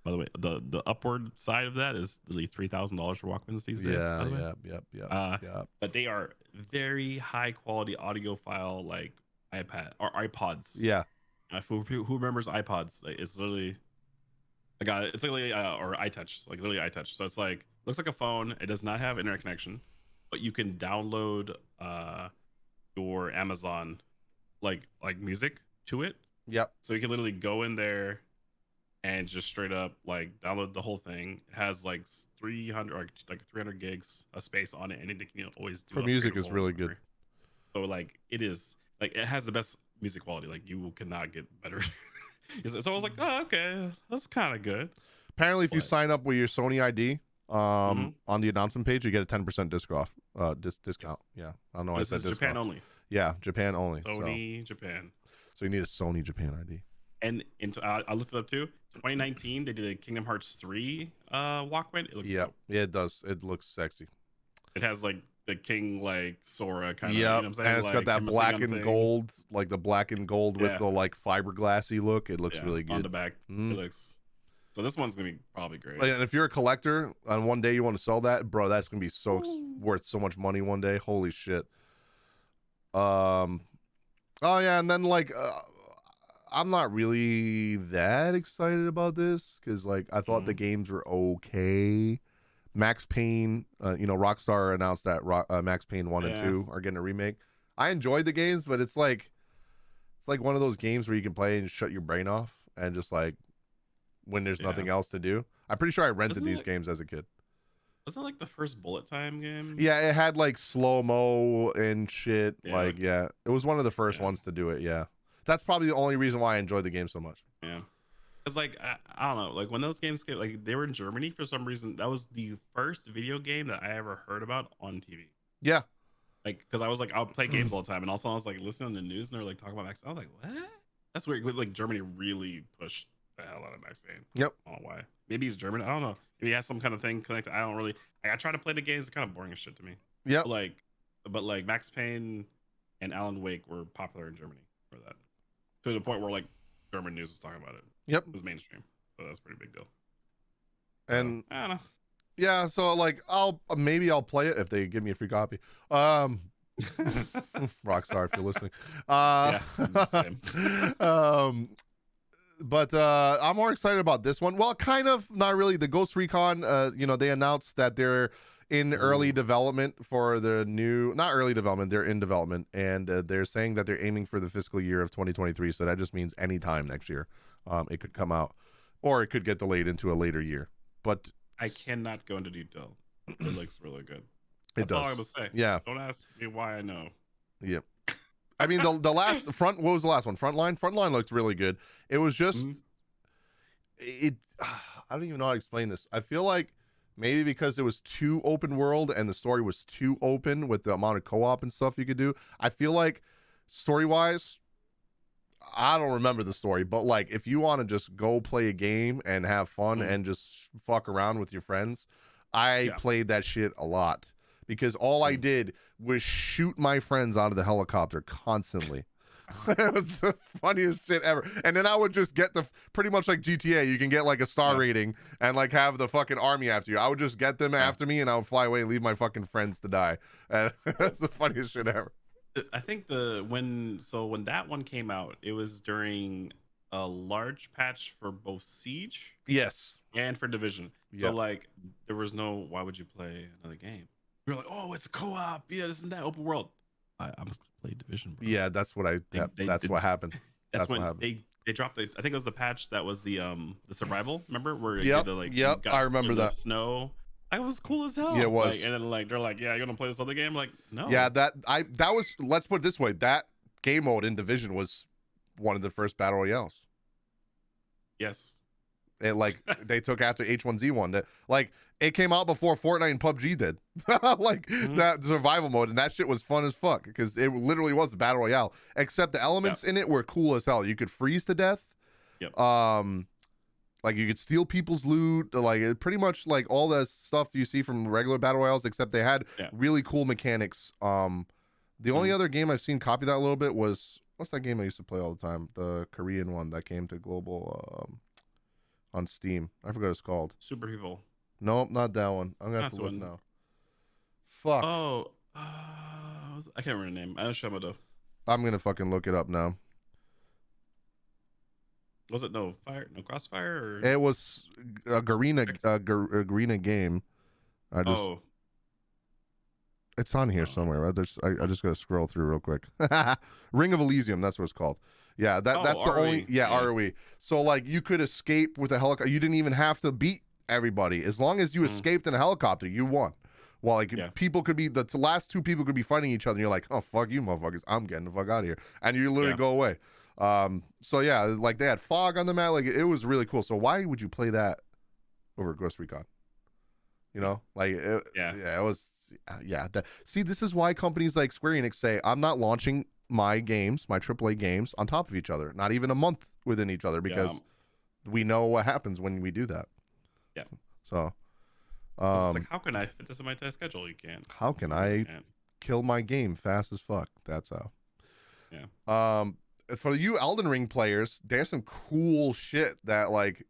By the way, the upward side of that is literally $3,000 for Walkmans these days. By the way. Yep. But they are very high quality audiophile, like iPad or iPods. Yeah. Who remembers iPods? Like, it's literally it's literally or iTouch, like literally iTouch. So it's like, looks like a phone. It does not have internet connection, but you can download your Amazon like music to it. Yep. So you can literally go in there and just straight up like download the whole thing. It has like 300 or like 300 gigs of space on it, and it can always do for music is really good. So like it has the best music quality. Like, you cannot get better. So I was like, oh, okay, that's kind of good. Apparently, if you sign up with your Sony ID on the announcement page, you get a 10% discount. Discount. Yeah, I don't know why I said discount. Japan only. Yeah, Japan only. Sony Japan. So you need a Sony Japan ID. And I looked it up too. 2019, they did a Kingdom Hearts 3 Walkman. It looks dope. Yeah, it does. It looks sexy. It has like the king, like Sora kind of. Yeah, You know what I'm saying? And it's got that black and gold, like the black and gold with the like fiberglassy look. It looks really good on the back. It looks. So this one's gonna be probably great. And if you're a collector and one day you want to sell that, bro, that's gonna be worth so much money one day. Holy shit. Oh yeah, and then like I'm not really that excited about this because like I thought the games were okay. Max Payne, Rockstar announced that Max Payne 1 and 2 are getting a remake. I enjoyed the games, but it's like one of those games where you can play and shut your brain off and just like when there's nothing else to do. I'm pretty sure I rented these games as a kid. Wasn't it like the first bullet time game? Yeah, it had like slow-mo and shit. It was one of the first ones to do it. Yeah, that's probably the only reason why I enjoyed the game so much. Yeah. It's like, I don't know, like when those games came, like they were in Germany for some reason. That was the first video game that I ever heard about on TV. Yeah. Like, because I was like, I'll play games all the time, and also I was like listening to the news, and they were like talking about Max. I was like, what? That's weird. Like Germany really pushed the hell out of Max Payne. Yep. I don't know why. Maybe he's German. I don't know. Maybe he has some kind of thing connected. I don't really. I try to play the games. It's kind of boring as shit to me. Yeah. But like Max Payne and Alan Wake were popular in Germany for that, to the point where like German news was talking about it. Yep. It was mainstream. So that's a pretty big deal. And I don't know. Yeah, so like I'll play it if they give me a free copy. Rockstar, if you're listening. But I'm more excited about this one. Well, kind of, not really. The Ghost Recon, they announced that they're in early development for the new, not early development, they're in development, and they're saying that they're aiming for the fiscal year of 2023. So that just means anytime next year, it could come out, or it could get delayed into a later year. But I cannot go into detail. It looks really good. That's all I was say. Yeah. Don't ask me why I know. Yeah. I mean, the last what was the last one? Frontline looked really good. It was just I don't even know how to explain this. I feel like maybe because it was too open world and the story was too open with the amount of co-op and stuff you could do. I feel like story-wise, I don't remember the story, but like if you want to just go play a game and have fun and just fuck around with your friends, I played that shit a lot because all I did was shoot my friends out of the helicopter constantly. It was the funniest shit ever. And then I would just get pretty much like GTA, you can get like a star rating and like have the fucking army after you. I would just get them after me and I would fly away and leave my fucking friends to die. And that's the funniest shit ever. I think when that one came out, it was during a large patch for both Siege, and for Division. So like there was no, why would you play another game? You're like, oh, it's co-op, isn't that open world? I'm just gonna play Division, bro. Yeah, that's what that's what happened. That's what when happened. they dropped the, I think it was the patch that was the survival. Remember where you Yep, had to like you yep, got I in remember the that. snow. That was cool as Yeah, it hell. Like, was. and then like they're like, yeah, you're gonna play this other game. Like, Yeah, no. that was, let's put it this way, that game mode in Division was one of the first battle royales. Yes. It like they took after H1Z1. That like it came out before Fortnite and PUBG did. Like that survival mode, and that shit was fun as fuck because it literally was a battle royale. Except the elements in it were cool as hell. You could freeze to death. Yep. Like you could steal people's loot. Like it pretty much like all the stuff you see from regular battle royales, except they had really cool mechanics. The only other game I've seen copy that a little bit was, what's that game I used to play all the time? The Korean one that came to global on Steam. I forgot what it's called. Super People. Nope, not that one. I'm gonna have to look now. Fuck. Oh, I can't remember the name. I know Shimada. I'm gonna fucking look it up now. Was it no Crossfire? Or? It was a Garena game. It's on here somewhere. Right? I just gotta scroll through real quick. Ring of Elysium, that's what it's called. Yeah, that's the only ROE. So like you could escape with a helicopter. You didn't even have to beat everybody. As long as you escaped in a helicopter, you won. Well, like people could be the last two people could be fighting each other, and you're like, oh fuck you motherfuckers, I'm getting the fuck out of here. And you literally go away. So yeah, like they had fog on the map, like it was really cool. So why would you play that over Ghost Recon? You know, like it was. See, this is why companies like Square Enix say, I'm not launching my games, my AAA games, on top of each other, not even a month within each other, because we know what happens when we do that. Yeah. So, it's like, how can I fit this in my test schedule? You can't. How can I kill my game fast as fuck? That's how. Yeah. For you Elden Ring players, there's some cool shit that like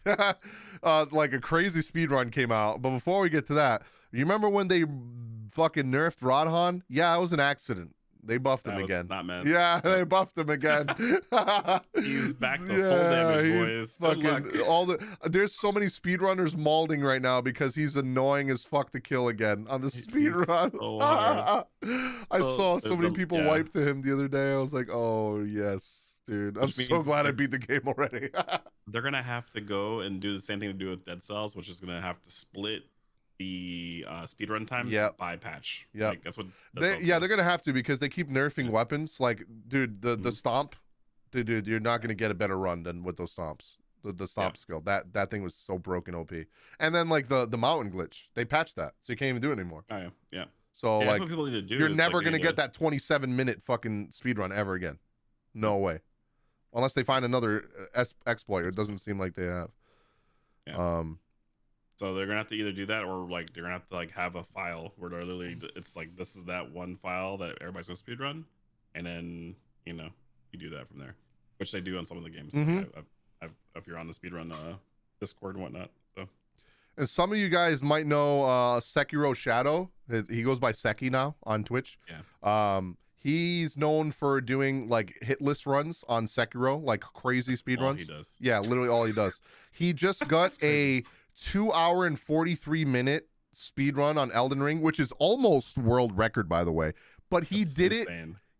like a crazy speed run came out. But before we get to that, you remember when they fucking nerfed Rodhan? Yeah, it was an accident. They buffed him again. Not meant. Yeah, they buffed him again. He's back to full damage, boys. Fucking there's so many speedrunners malding right now because he's annoying as fuck to kill again on the speedrun. So hard. I saw so many people wipe to him the other day. I was like, oh yes, dude. I'm so glad I beat the game already. They're gonna have to go and do the same thing to do with Dead Cells, which is gonna have to split the speedrun times by patch. Like, that's what they're gonna have to, because they keep nerfing weapons. Like, dude, the stomp, dude, you're not gonna get a better run than with those stomps. The stomp skill, that thing was so broken OP. And then like the mountain glitch, they patched that, so you can't even do it anymore. So like, that's what people need to do. You're never gonna get that 27-minute fucking speedrun ever again. No way, unless they find another exploit. It doesn't seem like they have. So they're gonna have to either do that, or like they're gonna have to like have a file where they're literally, it's like, this is that one file that everybody's gonna speedrun, and then you do that from there, which they do on some of the games. If you're on the speedrun Discord and whatnot. So, and some of you guys might know Sekiro Shadow. He goes by Seki now on Twitch. He's known for doing like hit list runs on Sekiro, like crazy speed runs. He does. Yeah, literally all he does. He just got a 2 hour and 43 minute speed run on Elden Ring, which is almost world record, by the way. But he did it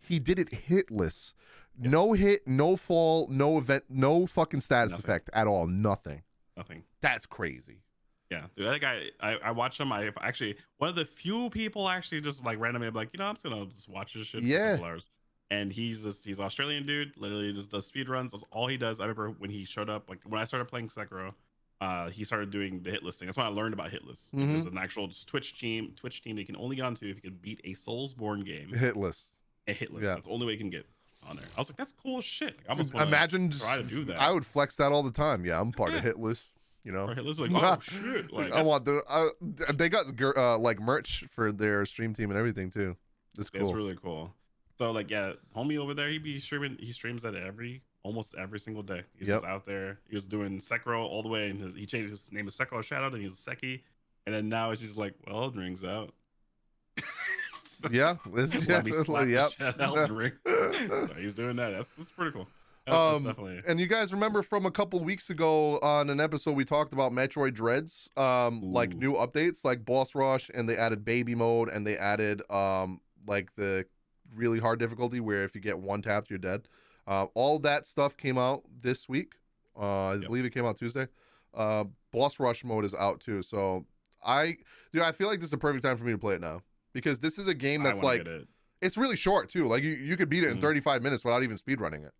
hitless. Yes. No hit, no fall, no event, no fucking status effect at all. Nothing. That's crazy. Yeah, dude, that guy, I watched him. I actually, one of the few people actually just like randomly, I'm like, I'm just gonna just watch this shit for a couple hours. And he's an Australian dude, literally just does speed runs. That's all he does. I remember when he showed up, like when I started playing Sekiro, he started doing the hit listing. That's when I learned about hit lists. There's an actual Twitch team they can only get onto if you can beat a Soulsborne game. Hit list. A hit list. That's the only way you can get on there. I was like, that's cool as shit. Like, I almost imagine try to do that. I would flex that all the time. Yeah, I'm part of hit list. You know, like, oh shit! Like, I want they got like merch for their stream team and everything too. It's cool. It's really cool. So like, homie over there, he streams that almost every single day. He's just out there. He was doing Sekiro all the way, and he changed his name to Sekiro Shadow, then he was Seki, and then now it's just like, well, Elden Ring's out. Let me slap the shit out of Elden Ring. So he's doing that. That's pretty cool. Definitely. And you guys remember from a couple weeks ago on an episode we talked about Metroid Dreads, like new updates like boss rush, and they added baby mode, and they added like the really hard difficulty where if you get one tapped you're dead. All that stuff came out this week. I believe it came out Tuesday. Boss Rush mode is out too. So I feel like this is a perfect time for me to play it now, because this is a game that's like, it's really short too. Like you could beat it in 35 minutes without even speedrunning it.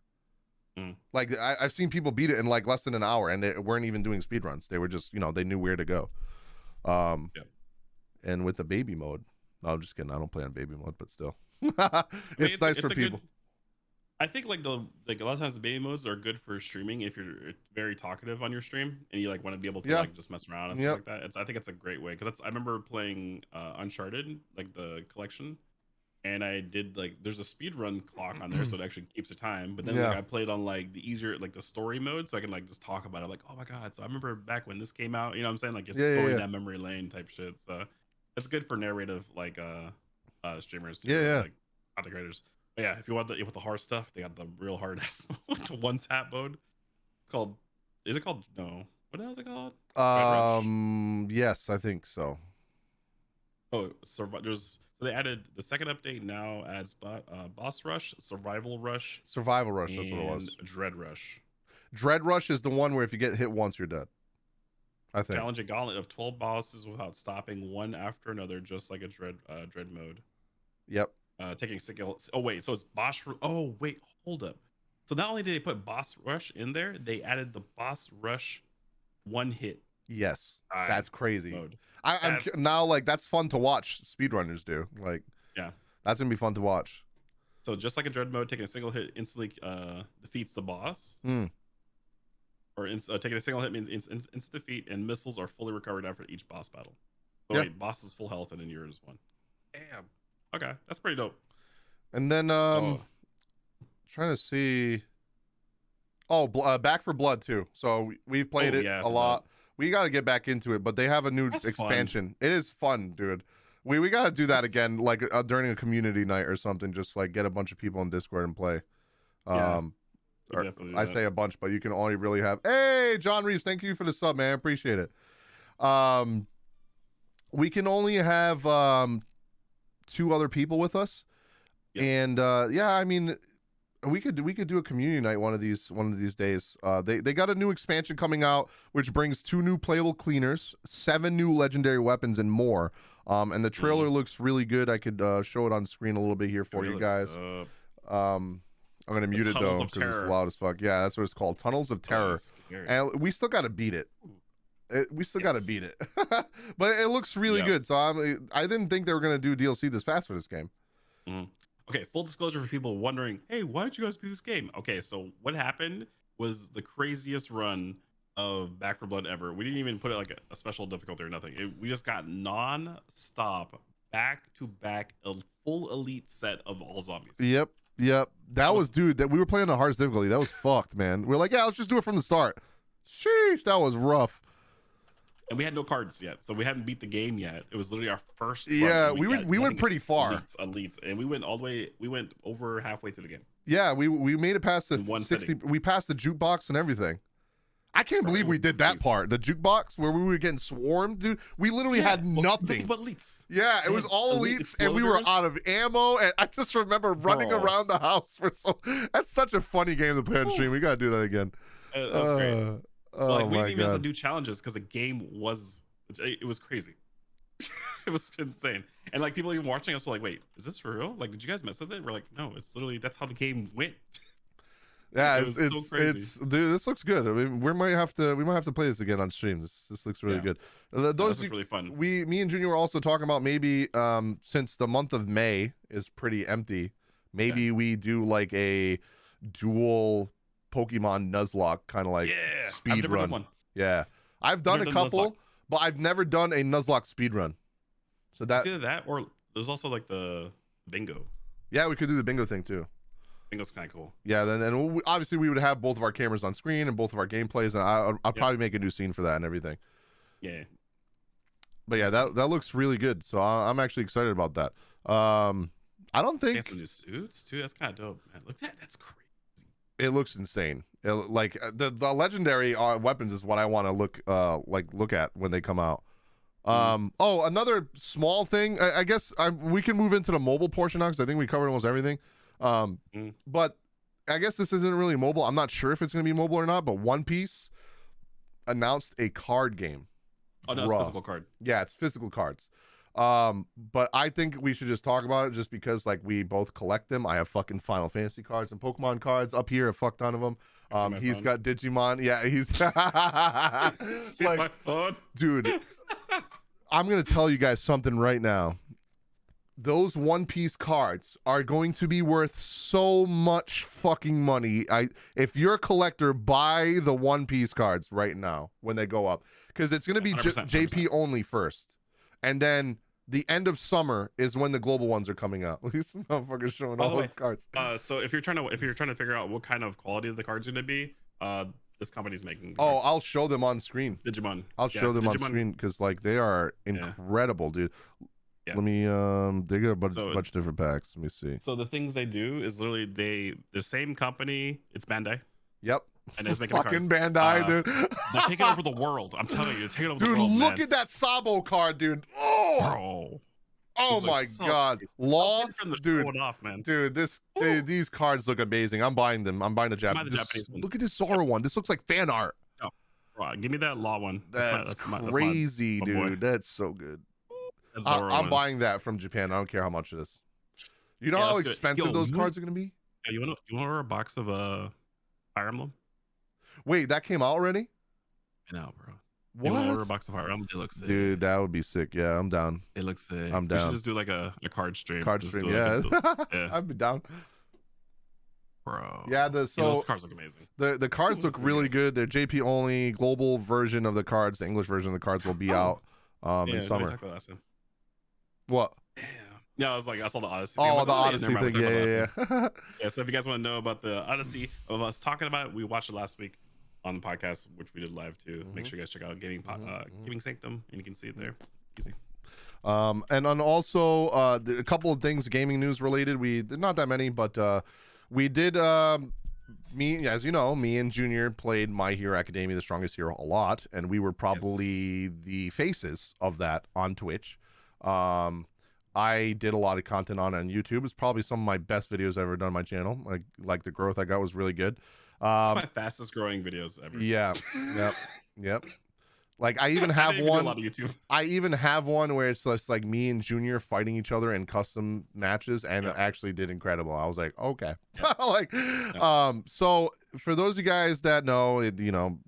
Like I've seen people beat it in like less than an hour, and they weren't even doing speedruns. They were just, they knew where to go. And with the baby mode, no, I'm just kidding. I don't play on baby mode, but still, it's nice for people. I think like a lot of times the baby modes are good for streaming if you're very talkative on your stream and you like want to be able to like just mess around and stuff like that. I think it's a great way, because I remember playing Uncharted, like the collection, and I did like, there's a speed run clock on there, so it actually keeps the time. But then like I played on like the easier, like the story mode, so I can like just talk about it, like, oh my god, so I remember back when this came out, you know what I'm saying, like it's going down memory lane type shit. So it's good for narrative like streamers too, like content creators. But yeah, if you want the hard stuff, they got the real hard ass mode, one tap mode. It's called, is it called, no, what the hell is it called? Yes, I think so. Oh, so they added the second update now adds Boss Rush, Survival Rush. Survival Rush, that's what it was. Dread Rush. Dread Rush is the one where if you get hit once, you're dead, I think. Challenge a gauntlet of 12 bosses without stopping, one after another, just like a Dread mode. Yep. Taking single. Oh wait, so it's boss. Oh wait, hold up. So not only did they put Boss Rush in there, they added the Boss Rush one hit. Yes, that's crazy. Mode. I'm now like, that's fun to watch speedrunners do. Like, that's gonna be fun to watch. So just like a Dread mode, taking a single hit instantly defeats the boss. Or taking a single hit means instant defeat, and missiles are fully recovered after each boss battle. So wait, boss is full health, and then yours one. Damn. Okay, that's pretty dope. And then trying to see. Oh, Back for Blood too. So we've played it a lot. We got to get back into it, but they have a new expansion. Fun. It is fun, dude. We got to do that again, like during a community night or something. Just like get a bunch of people in Discord and play. I say a bunch, but you can only really have. Hey, John Reeves, thank you for the sub, man. Appreciate it. We can only have 2 other people with us, and I mean, we could do a community night one of these days. They got a new expansion coming out, which brings 2 new playable cleaners, 7 new legendary weapons, and more. And the trailer looks really good. I could show it on screen a little bit here for you guys. I'm gonna mute it though because it's loud as fuck. Yeah, that's what it's called, Tunnels of Terror. And we still got to beat it. We still got to beat it, but it looks really good. So I didn't think they were gonna do DLC this fast for this game. Okay, full disclosure for people wondering, hey, why did you guys beat this game? Okay, so what happened was the craziest run of Back for Blood ever. We didn't even put it like a special difficulty or nothing. We just got non-stop, back-to-back, a full elite set of all zombies. Yep. That was dude. That we were playing the hardest difficulty. That was fucked, man. We're like, yeah, let's just do it from the start. Sheesh, that was rough. And we had no cards yet, so we hadn't beat the game yet. It was literally our first. Yeah, we went pretty far. Elites, and we went all the way. We went over halfway through the game. Yeah, we made it past the 60. Setting. We passed the jukebox and everything. I can't believe we did that part. The jukebox where we were getting swarmed, dude. We literally had nothing. But elites. Yeah, it was all elites, and we were out of ammo. And I just remember running around the house for That's such a funny game to play on stream. We gotta do that again. That was great. Like, we didn't even have to do challenges because the game was crazy. It was insane. And like people even watching us were like, wait, is this for real? Like, did you guys mess with it? We're like, no, it's literally, that's how the game went. Yeah, it's so crazy. Dude, this looks good. I mean, we might have to play this again on stream. This looks really good. Those really fun. Me and Junior were also talking about maybe since the month of May is pretty empty, maybe we do like a dual Pokemon Nuzlocke kind of like speed run. One. Yeah, I've done a couple, but I've never done a Nuzlocke speed run. So it's either that or there's also like the bingo. Yeah, we could do the bingo thing too. Bingo's kind of cool. Yeah, then obviously we would have both of our cameras on screen and both of our gameplays, and I'll probably make a new scene for that and everything. Yeah. But yeah, that looks really good. So I'm actually excited about that. I don't think. They have some new suits too. That's kind of dope, man. Look at that. That's crazy. It looks insane. Like the legendary weapons is what I want to look at when they come out. Oh, another small thing. I guess we can move into the mobile portion now because I think we covered almost everything. But I guess this isn't really mobile. I'm not sure if it's going to be mobile or not, but One Piece announced a card game. Oh, no, it's a physical card. Yeah, it's physical cards. But I think we should just talk about it just because like we both collect them. I have fucking Final Fantasy cards and Pokemon cards up here, a fuck ton of them. He's got Digimon. Yeah, he's like, my phone. Dude, I'm going to tell you guys something right now. Those One Piece cards are going to be worth so much fucking money. If you're a collector, buy the One Piece cards right now when they go up, because it's going to be 100%. JP only first, and then the end of summer is when the global ones are coming out. These motherfuckers showing all those cards. So if you're trying to figure out what kind of quality the card's going to be, this company's making. Oh, I'll show them on screen. Digimon. I'll show them on screen because like they are incredible, dude. Yeah. Let me they got a bunch of different packs. Let me see. So the things they do is literally the same company. It's Bandai. Yep. And it's making fucking Bandai, dude. They're taking over the world. I'm telling you, they're taking over the world. Dude, look man. at that Sabo card, dude. Oh, bro. Oh my god. Law, dude. Off, man. Dude, these cards look amazing. I'm buying them. I'm buying the Japanese. Look at this Zora one. This looks like fan art. Oh, bro, give me that Law one. That's crazy, dude. That's so good. I'm buying that from Japan. I don't care how much it is. You know how expensive those cards are gonna be? Yeah, you want to order a box of Fire Emblem? Wait, that came out already? I know, bro. What? You want to order a box of Fire Emblem? It looks sick. Dude, that would be sick. Yeah, I'm down. It looks sick. I'm down. We should just do like a card stream. Yeah. Yeah. I'd be down. Bro. Yeah, those cards look amazing. The cards look really good. They're JP only. Global version of the cards, the English version of the cards will be out in summer. What? Damn. Yeah, I was like, I saw the Odyssey. Oh, the Odyssey thing. Yeah. Yeah, so if you guys want to know about the Odyssey of us talking about it, we watched it last week on the podcast, which we did live too. Make sure you guys check out Gaming Sanctum, and you can see it there. Easy. And on also a couple of things gaming news related. We not that many, but we did. Me, as you know, me and Junior played My Hero Academia: The Strongest Hero a lot, and we were probably the faces of that on Twitch. I did a lot of content on YouTube. It's probably some of my best videos I've ever done on my channel. Like the growth I got was really good. It's my fastest growing videos ever. Yeah. Yep. Like I even have one. I even have one where it's just like me and Junior fighting each other in custom matches, and it actually did incredible. I was like, okay. So for those of you guys that know,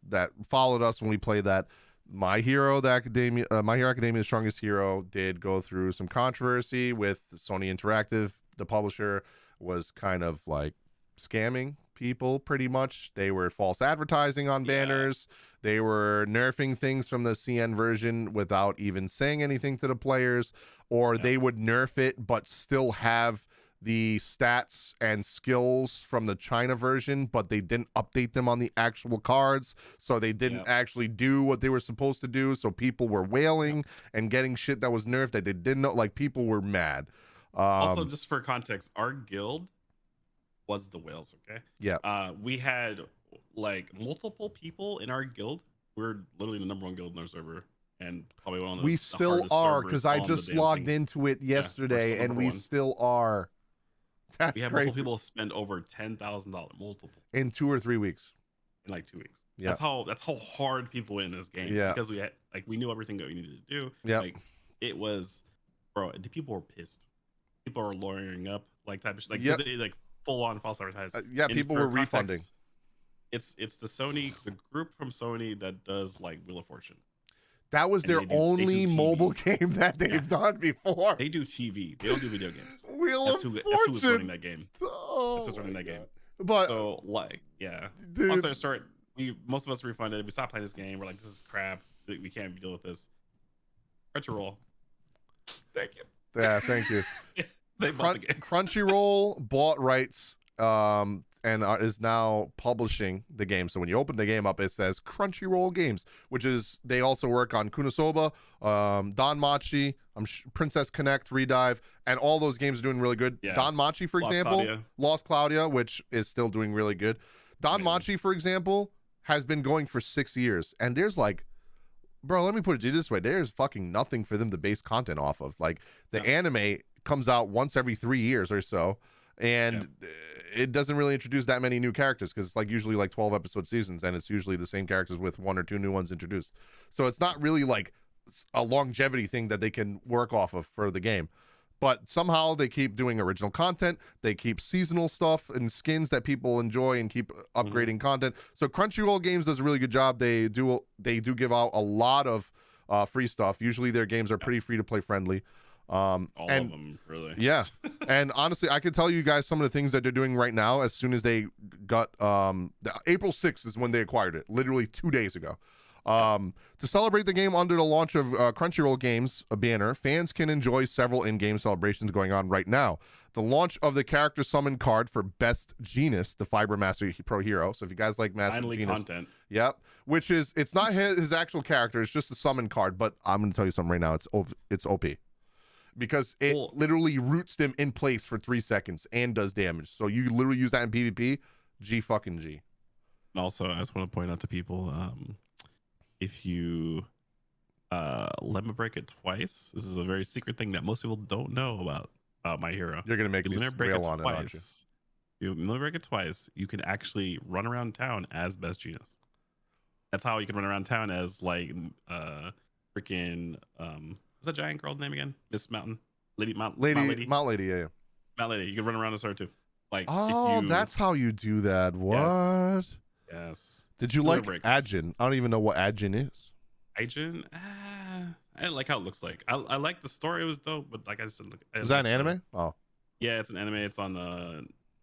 that followed us when we played that, My Hero Academia: The Strongest Hero did go through some controversy with Sony Interactive. The publisher was kind of like scamming people pretty much. They were false advertising on banners. They were nerfing things from the CN version without even saying anything to the players, or they would nerf it but still have the stats and skills from the China version, but they didn't update them on the actual cards, so they didn't actually do what they were supposed to do. So people were wailing and getting shit that was nerfed that they didn't know. Like, people were mad. Also, just for context, our guild was the whales. Okay. Yeah. We had like multiple people in our guild. We're literally the #1 guild in our server, and probably one of the we still are, because I just logged into it yesterday, and we still are. That's we have crazy. multiple people spend over $10,000 multiple in 2 or 3 weeks. In like 2 weeks. Yeah. That's how hard people win this game. Yeah. Because we had we knew everything that we needed to do. Yeah. Like it was, bro. The people were pissed. People are lawyering up type of shit. Like full on false advertising. Yeah. People were refunding. It's the group from Sony that does like Wheel of Fortune. That was their only mobile game that they've done before. They do TV. They don't do video games. That's who was running that game. That's who's running that game. But so dude. Once I start, most of us refunded. We stopped playing this game. We're like, this is crap. We can't deal with this. Crunchyroll. Thank you. Yeah, thank you. They bought the game. Crunchyroll bought rights. And is now publishing the game. So when you open the game up, it says Crunchyroll Games, which is, they also work on Kunosoba, Danmachi, Princess Connect, Redive, and all those games are doing really good. Yeah. Danmachi, for example, Lost Claudia, which is still doing really good. Danmachi, for example, has been going for 6 years, and there's bro, let me put it this way, there's fucking nothing for them to base content off of. Like, the anime comes out once every 3 years or so. and it doesn't really introduce that many new characters because it's like usually like 12 episode seasons, and it's usually the same characters with 1 or 2 new ones introduced. So it's not really like a longevity thing that they can work off of for the game. But somehow they keep doing original content. They keep seasonal stuff and skins that people enjoy and keep upgrading content. So Crunchyroll Games does a really good job. They do give out a lot of free stuff. Usually their games are pretty free to play friendly. All of them, really. Yeah. And honestly, I could tell you guys some of the things that they're doing right now. As soon as they got April 6th is when they acquired it, literally 2 days ago. To celebrate the game under the launch of Crunchyroll Games, a banner, fans can enjoy several in-game celebrations going on right now. The launch of the character summon card for Best Genus, the Fiber Master Pro Hero. So if you guys like Master Genus, content. Yep. Which is, it's not his actual character, it's just a summon card. But I'm going to tell you something right now, it's OP. Because it literally roots them in place for 3 seconds and does damage. So you literally use that in PvP, G fucking G. And also, I just want to point out to people, if you lemma break it twice, this is a very secret thing that most people don't know about My Hero. You're gonna make me rail on it, aren't you? You lemma break it twice, you can actually run around town as Best Genus. That's how you can run around town as like freaking what's that giant girl's name again? Miss Mountain Mount Lady. Mount Lady, yeah. Mount Lady. You can run around as her too. Like, oh, that's how you do that. What? Yes. Did you like Ajin? I don't even know what Ajin is. Ajin? I didn't like how it looks like. I like the story. It was dope, but like I said, is that an anime? Oh. Yeah, it's an anime. It's on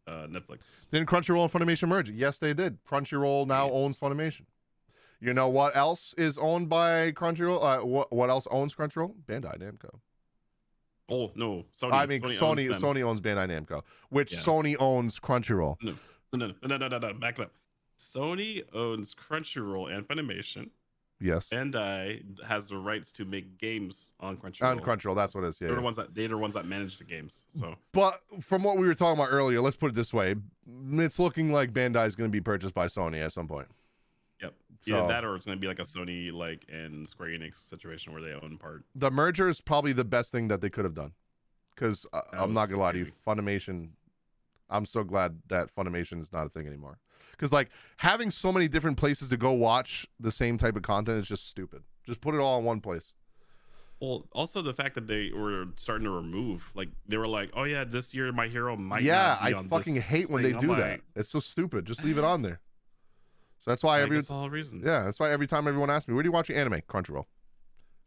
Netflix. Didn't Crunchyroll and Funimation merge? Yes, they did. Crunchyroll now owns Funimation. You know what else is owned by Crunchyroll? What else owns Crunchyroll? Bandai Namco. Oh, no. Sony. I mean, Sony owns Bandai Namco, which Sony owns Crunchyroll. No. Back it up. Sony owns Crunchyroll and Funimation. Yes. Bandai has the rights to make games on Crunchyroll. On Crunchyroll, that's what it is. Yeah. They're the ones that manage the games. So, but from what we were talking about earlier, let's put it this way: it's looking like Bandai is going to be purchased by Sony at some point. Yep. Either that, or it's going to be like a Sony and Square Enix situation where they own part. The merger is probably the best thing that they could have done, because I'm not gonna lie to you, Funimation. I'm so glad that Funimation is not a thing anymore. Because like having so many different places to go watch the same type of content is just stupid. Just put it all in one place. Well, also the fact that they were starting to remove, like they were like, oh yeah, this year My Hero might not be I on fucking hate when they do that. It's so stupid. Just leave it on there. So that's why that's the whole reason. Yeah, that's why every time everyone asks me, where do you watch your anime? Crunchyroll.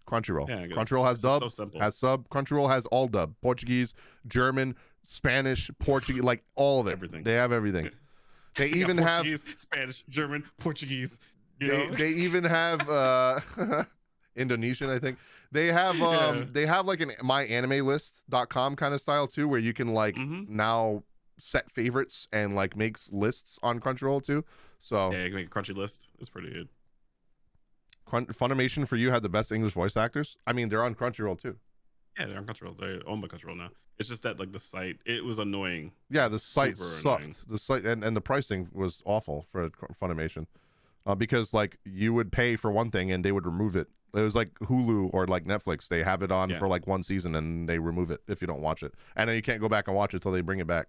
Yeah, Crunchyroll has dub, has sub. Crunchyroll has all dub. Portuguese, German, Spanish, Portuguese, like all of it. Everything. They have everything. They even have Spanish, German, Portuguese. They even have Indonesian, I think. They have they have like an myanimelists.com kind of style too, where you can like now set favorites and like makes lists on Crunchyroll too. So yeah, you can make a crunchy list. It's pretty good. Funimation for you had the best English voice actors. I mean, they're on Crunchyroll too. Yeah, they're on Crunchyroll. They're owned by Crunchyroll now. It's just that like the site, it was annoying. Yeah, the site sucked. Annoying. The site and the pricing was awful for Funimation, because like you would pay for one thing and they would remove it. It was like Hulu or like Netflix. They have it on for like one season and they remove it if you don't watch it, and then you can't go back and watch it until they bring it back.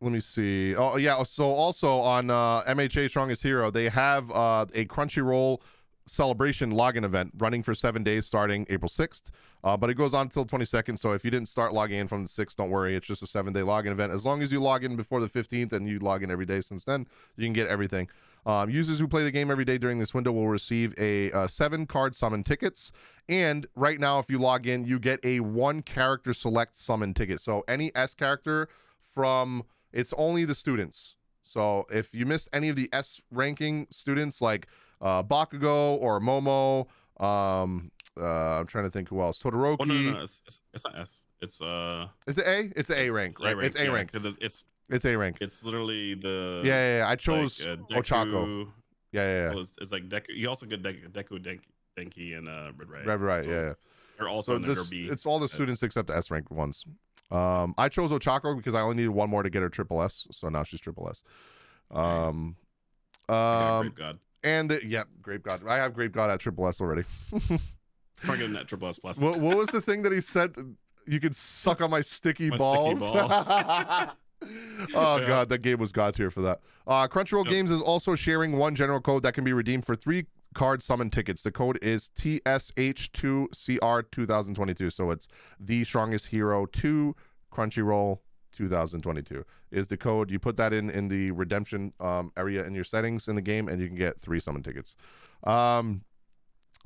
Let me see. Oh yeah. So also on MHA Strongest Hero, they have a Crunchyroll celebration login event running for 7 days starting April 6th. But it goes on until 22nd. So if you didn't start logging in from the 6th, don't worry. It's just a 7-day login event. As long as you log in before the 15th and you log in every day since then, you can get everything. Users who play the game every day during this window will receive a 7-card summon tickets. And right now, if you log in, you get a 1-character select summon ticket. So any S character from... It's only the students. So if you miss any of the S ranking students like Bakugo or Momo, I'm trying to think who else. Todoroki. Oh, no. It's not S. It's Is it A? It's A rank, right? It's A rank. It's A rank. It's literally the. Yeah. I chose Ochako. Yeah. It's like Deku. You also get Deku, Denki, and Red Right. Red Right. So yeah. They're also in the B. It's all the students except the S rank ones. I chose Ochako because I only needed one more to get her triple S, so now she's triple S. Grape God. And Grape God. I have Grape God at triple S already. Trying to get that triple S plus. What was the thing that he said? You could suck on my sticky My balls. sticky balls. Oh Yeah. god, that game was god tier for that. Crunchyroll Games is also sharing one general code that can be redeemed for 3 card summon tickets. The code is TSH2CR 2022. So it's The Strongest Hero 2 Crunchyroll 2022 is the code. You put that in the redemption area in your settings in the game, and you can get 3 summon tickets.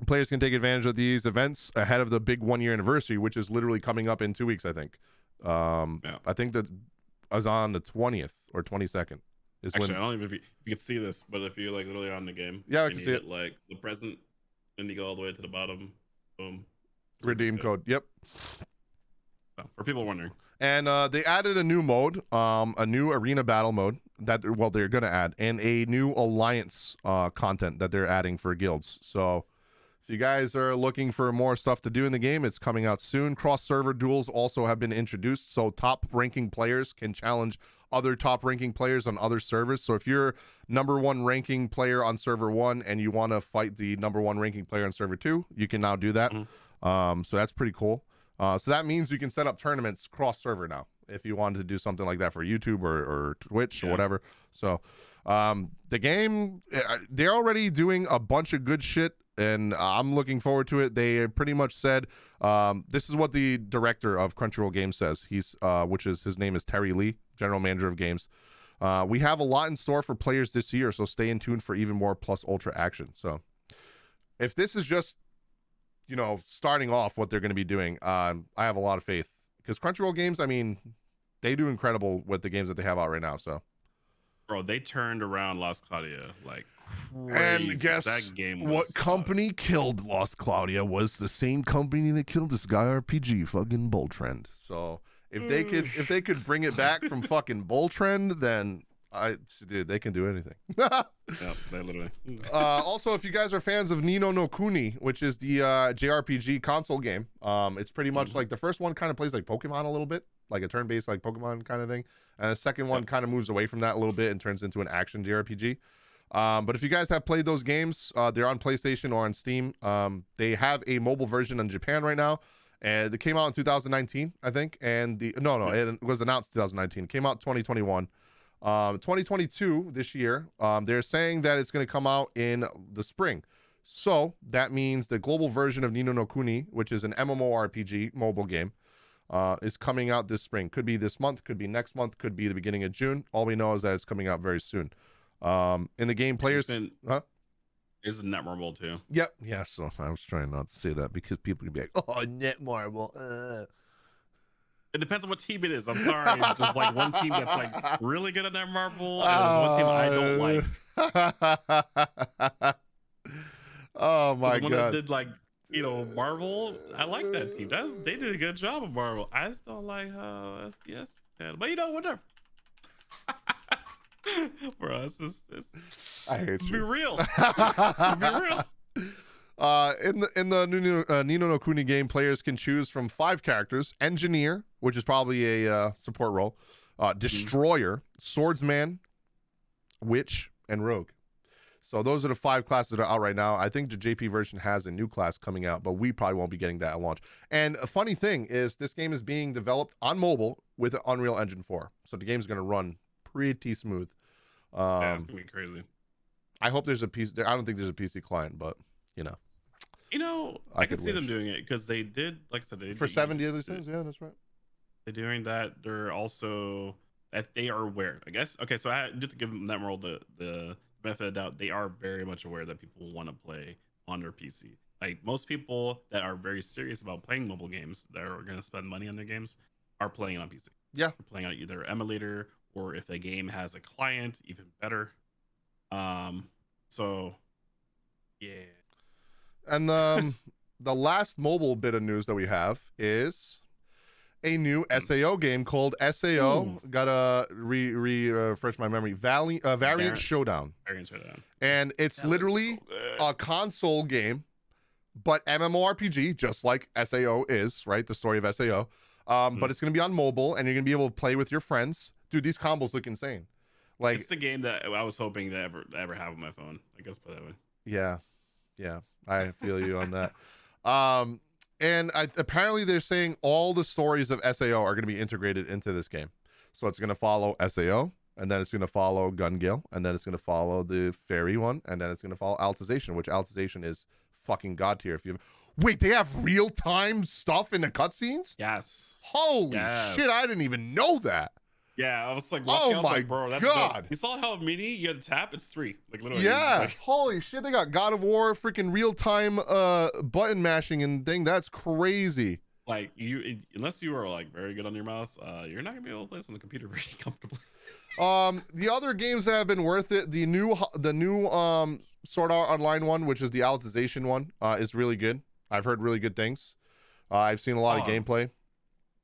Players can take advantage of these events ahead of the big 1-year anniversary, which is literally coming up in 2 weeks, I think. I think that is on the 20th or 22nd. Actually, I don't even know if you can see this, but if you like literally on the game, yeah, I can see it. Like the present, and you go all the way to the bottom. Boom. Redeem code. Yep. So, for people wondering. And they added a new mode, a new arena battle mode that they're gonna add, and a new alliance content that they're adding for guilds. So if you guys are looking for more stuff to do in the game, it's coming out soon. Cross-server duels also have been introduced, so top-ranking players can challenge other top-ranking players on other servers. So if you're #1 ranking player on server 1 and you want to fight the #1 ranking player on server 2, you can now do that. So that's pretty cool. So that means you can set up tournaments cross-server now if you wanted to do something like that for YouTube or Twitch or whatever. So the game, they're already doing a bunch of good shit, and I'm looking forward to it. They pretty much said, this is what the director of Crunchyroll Games says. His name is Terry Lee, general manager of games. We have a lot in store for players this year, so stay in tune for even more plus ultra action. So if this is just, starting off what they're going to be doing, I have a lot of faith, because Crunchyroll Games, I mean, they do incredible with the games that they have out right now. So, bro, they turned around Lost Claudia like crazy. And guess that game what company killed Lost Claudia was the same company that killed this guy RPG, fucking Bull Trend. So if they could bring it back from fucking Bull Trend, then dude, they can do anything. Yeah, they literally. Also, if you guys are fans of Nino no Kuni, which is the JRPG console game, it's pretty much like the first one kind of plays like Pokemon a little bit, like a turn-based like Pokemon kind of thing, and the second one kind of moves away from that a little bit and turns into an action JRPG. But if you guys have played those games, they're on PlayStation or on Steam. They have a mobile version in Japan right now, and it came out in 2019, I think. And it was announced 2019. It came out 2021. 2022 this year. They're saying that it's going to come out in the spring. So that means the global version of Nino no Kuni, which is an MMORPG mobile game, is coming out this spring. Could be this month, could be next month, could be the beginning of June. All we know is that it's coming out very soon. In the game, players... Isn't Netmarble too? Yep. Yeah, so I was trying not to say that because people could be like, oh, Netmarble. It depends on what team it is. I'm sorry. There's like one team that's like really good at Netmarble, and there's one team I don't like. Oh my god! One that did like Marvel. I like that team. They did a good job of Marvel. I just don't like how SDS. But whatever. Bro, I hate you. Be real. Be real. In the Nino no Kuni game, players can choose from 5 characters: Engineer, which is probably a support role, Destroyer, Swordsman, Witch, and Rogue. So those are the 5 classes that are out right now. I think the JP version has a new class coming out, but we probably won't be getting that at launch. And a funny thing is, this game is being developed on mobile with Unreal Engine 4, so the game's going to run pretty smooth. Yeah, it's gonna be crazy. I hope there's a PC. I don't think there's a PC client, but I can see them doing it, because they did, like I said, for 70 of these things. Yeah, that's right. They're doing that. They're also that they are aware, I guess. Okay, so I just to give them that moral the benefit of the doubt, they are very much aware that people want to play on their PC. Like most people that are very serious about playing mobile games, that are going to spend money on their games, are playing it on PC. Yeah, they're playing on either emulator, or if the game has a client, even better. So yeah. And the last mobile bit of news that we have is a new SAO game called SAO. Gotta refresh my memory. Variant Showdown. Variant Showdown. And it's literally a console game, but MMORPG, just like SAO is, right? The story of SAO. But it's gonna be on mobile, and you're gonna be able to play with your friends. Dude, these combos look insane. Like, it's the game that I was hoping to ever have on my phone. I guess put it that way. Yeah, I feel you on that. and apparently they're saying all the stories of SAO are going to be integrated into this game. So it's going to follow SAO, and then it's going to follow Gun Gale, and then it's going to follow the Fairy one, and then it's going to follow Altization, which Altization is fucking god tier. If you wait, they have real time stuff in the cutscenes. Yes. Holy shit! I didn't even know that. Yeah, I was like, oh my like, bro, that's god! Dope. You saw how mini you had to tap? It's 3, like literally. Yeah, like... holy shit! They got God of War, freaking real time button mashing and thing. That's crazy. Like unless you are like very good on your mouse, you're not gonna be able to play this on the computer very comfortably. The other games that have been worth it, the new Sword Art Online one, which is the Altization one, is really good. I've heard really good things. I've seen a lot of gameplay.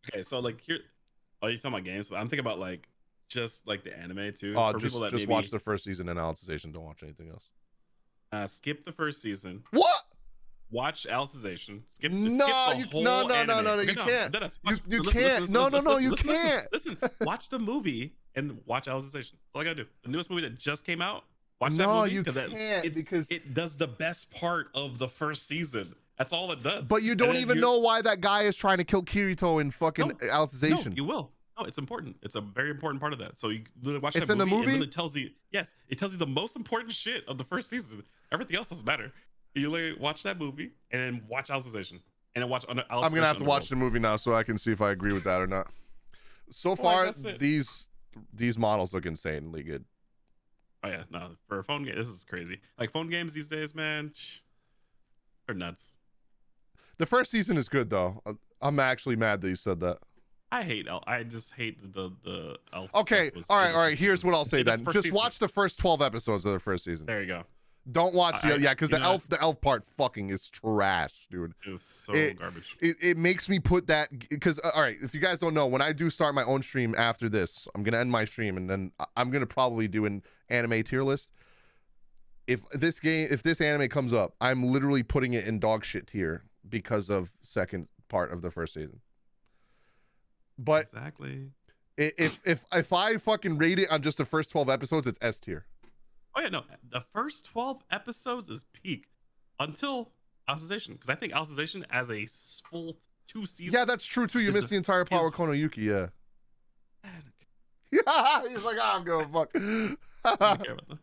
Okay, so like here. Oh, you're talking about games, but I'm thinking about like just like the anime too. Just maybe... watch the first season and Altization. Don't watch anything else. Skip the first season. What? Watch Altization. Skip the whole anime. No, you can't. You can't. No, you can't. Listen, watch the movie and watch Altization. That's all I gotta do. The newest movie that just came out. Watch that movie. No, you can't because it does the best part of the first season. That's all it does. But you don't even know why that guy is trying to kill Kirito in fucking Altization. No, you will. No, it's important. It's a very important part of that. So you literally watch that movie. In the movie? It tells you, yes, it tells you the most important shit of the first season. Everything else doesn't matter. You literally watch that movie and then watch Altization. And then watch Altization. I'm going to have to watch the movie now so I can see if I agree with that or not. So far, these models look insanely good. Oh, yeah. No, for a phone game, this is crazy. Like phone games these days, man, they're nuts. The first season is good though. I'm actually mad that you said that. I just hate the elf. Okay, all right. Here's what I'll say then. Just watch the first 12 episodes of the first season. There you go. Don't watch because the elf part fucking is trash, dude. It's so garbage. It makes me put that because all right, if you guys don't know, when I do start my own stream after this, I'm gonna end my stream and then I'm gonna probably do an anime tier list. If this anime comes up, I'm literally putting it in dog shit tier because of second part of the first season. But exactly, if I fucking rate it on just the first 12 episodes, it's S tier. Oh yeah, no, the first 12 episodes is peak until Altization, because I think Altization as a full 2 seasons. Yeah, that's true too. You missed the entire part with Konoyuki. Yeah. Yeah, he's like, I don't give a fuck. I don't care about that.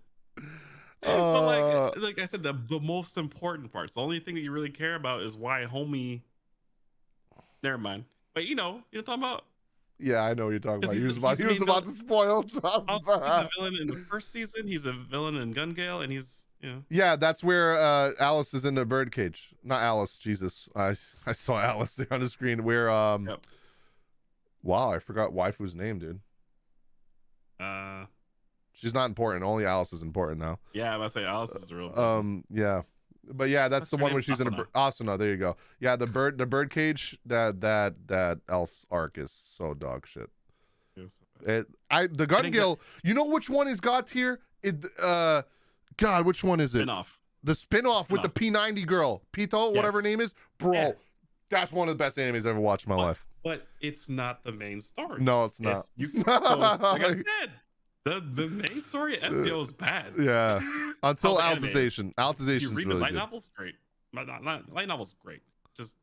But like I said, the most important parts, the only thing that you really care about is why homie. Never mind. But you know what I'm talking about. Yeah, I know what you're talking about. He was about to spoil stuff. He's a villain in the first season. He's a villain in Gun Gale, and he's Yeah, that's where Alice is in the birdcage. Not Alice. Jesus, I saw Alice there on the screen. Where Yep. Wow, I forgot waifu's name, dude. She's not important. Only Alice is important now. Yeah, I must say Alice is the real. Yeah, but yeah, that's the one where she's in a Asuna. There you go. Yeah, the bird cage. That elf's arc is so dog shit. The Gun Gale. You know which one is god tier? God, which one is it? Spin-off. The spin-off with the P90 girl, Pito, whatever her name is, bro. Yeah. That's one of the best animes I've ever watched in my life. But it's not the main story. No, it's not. So, like I said, the main story of SEO is bad. Yeah. Until Altization. Altization is really good. Light novel's great. Light novel's great. Just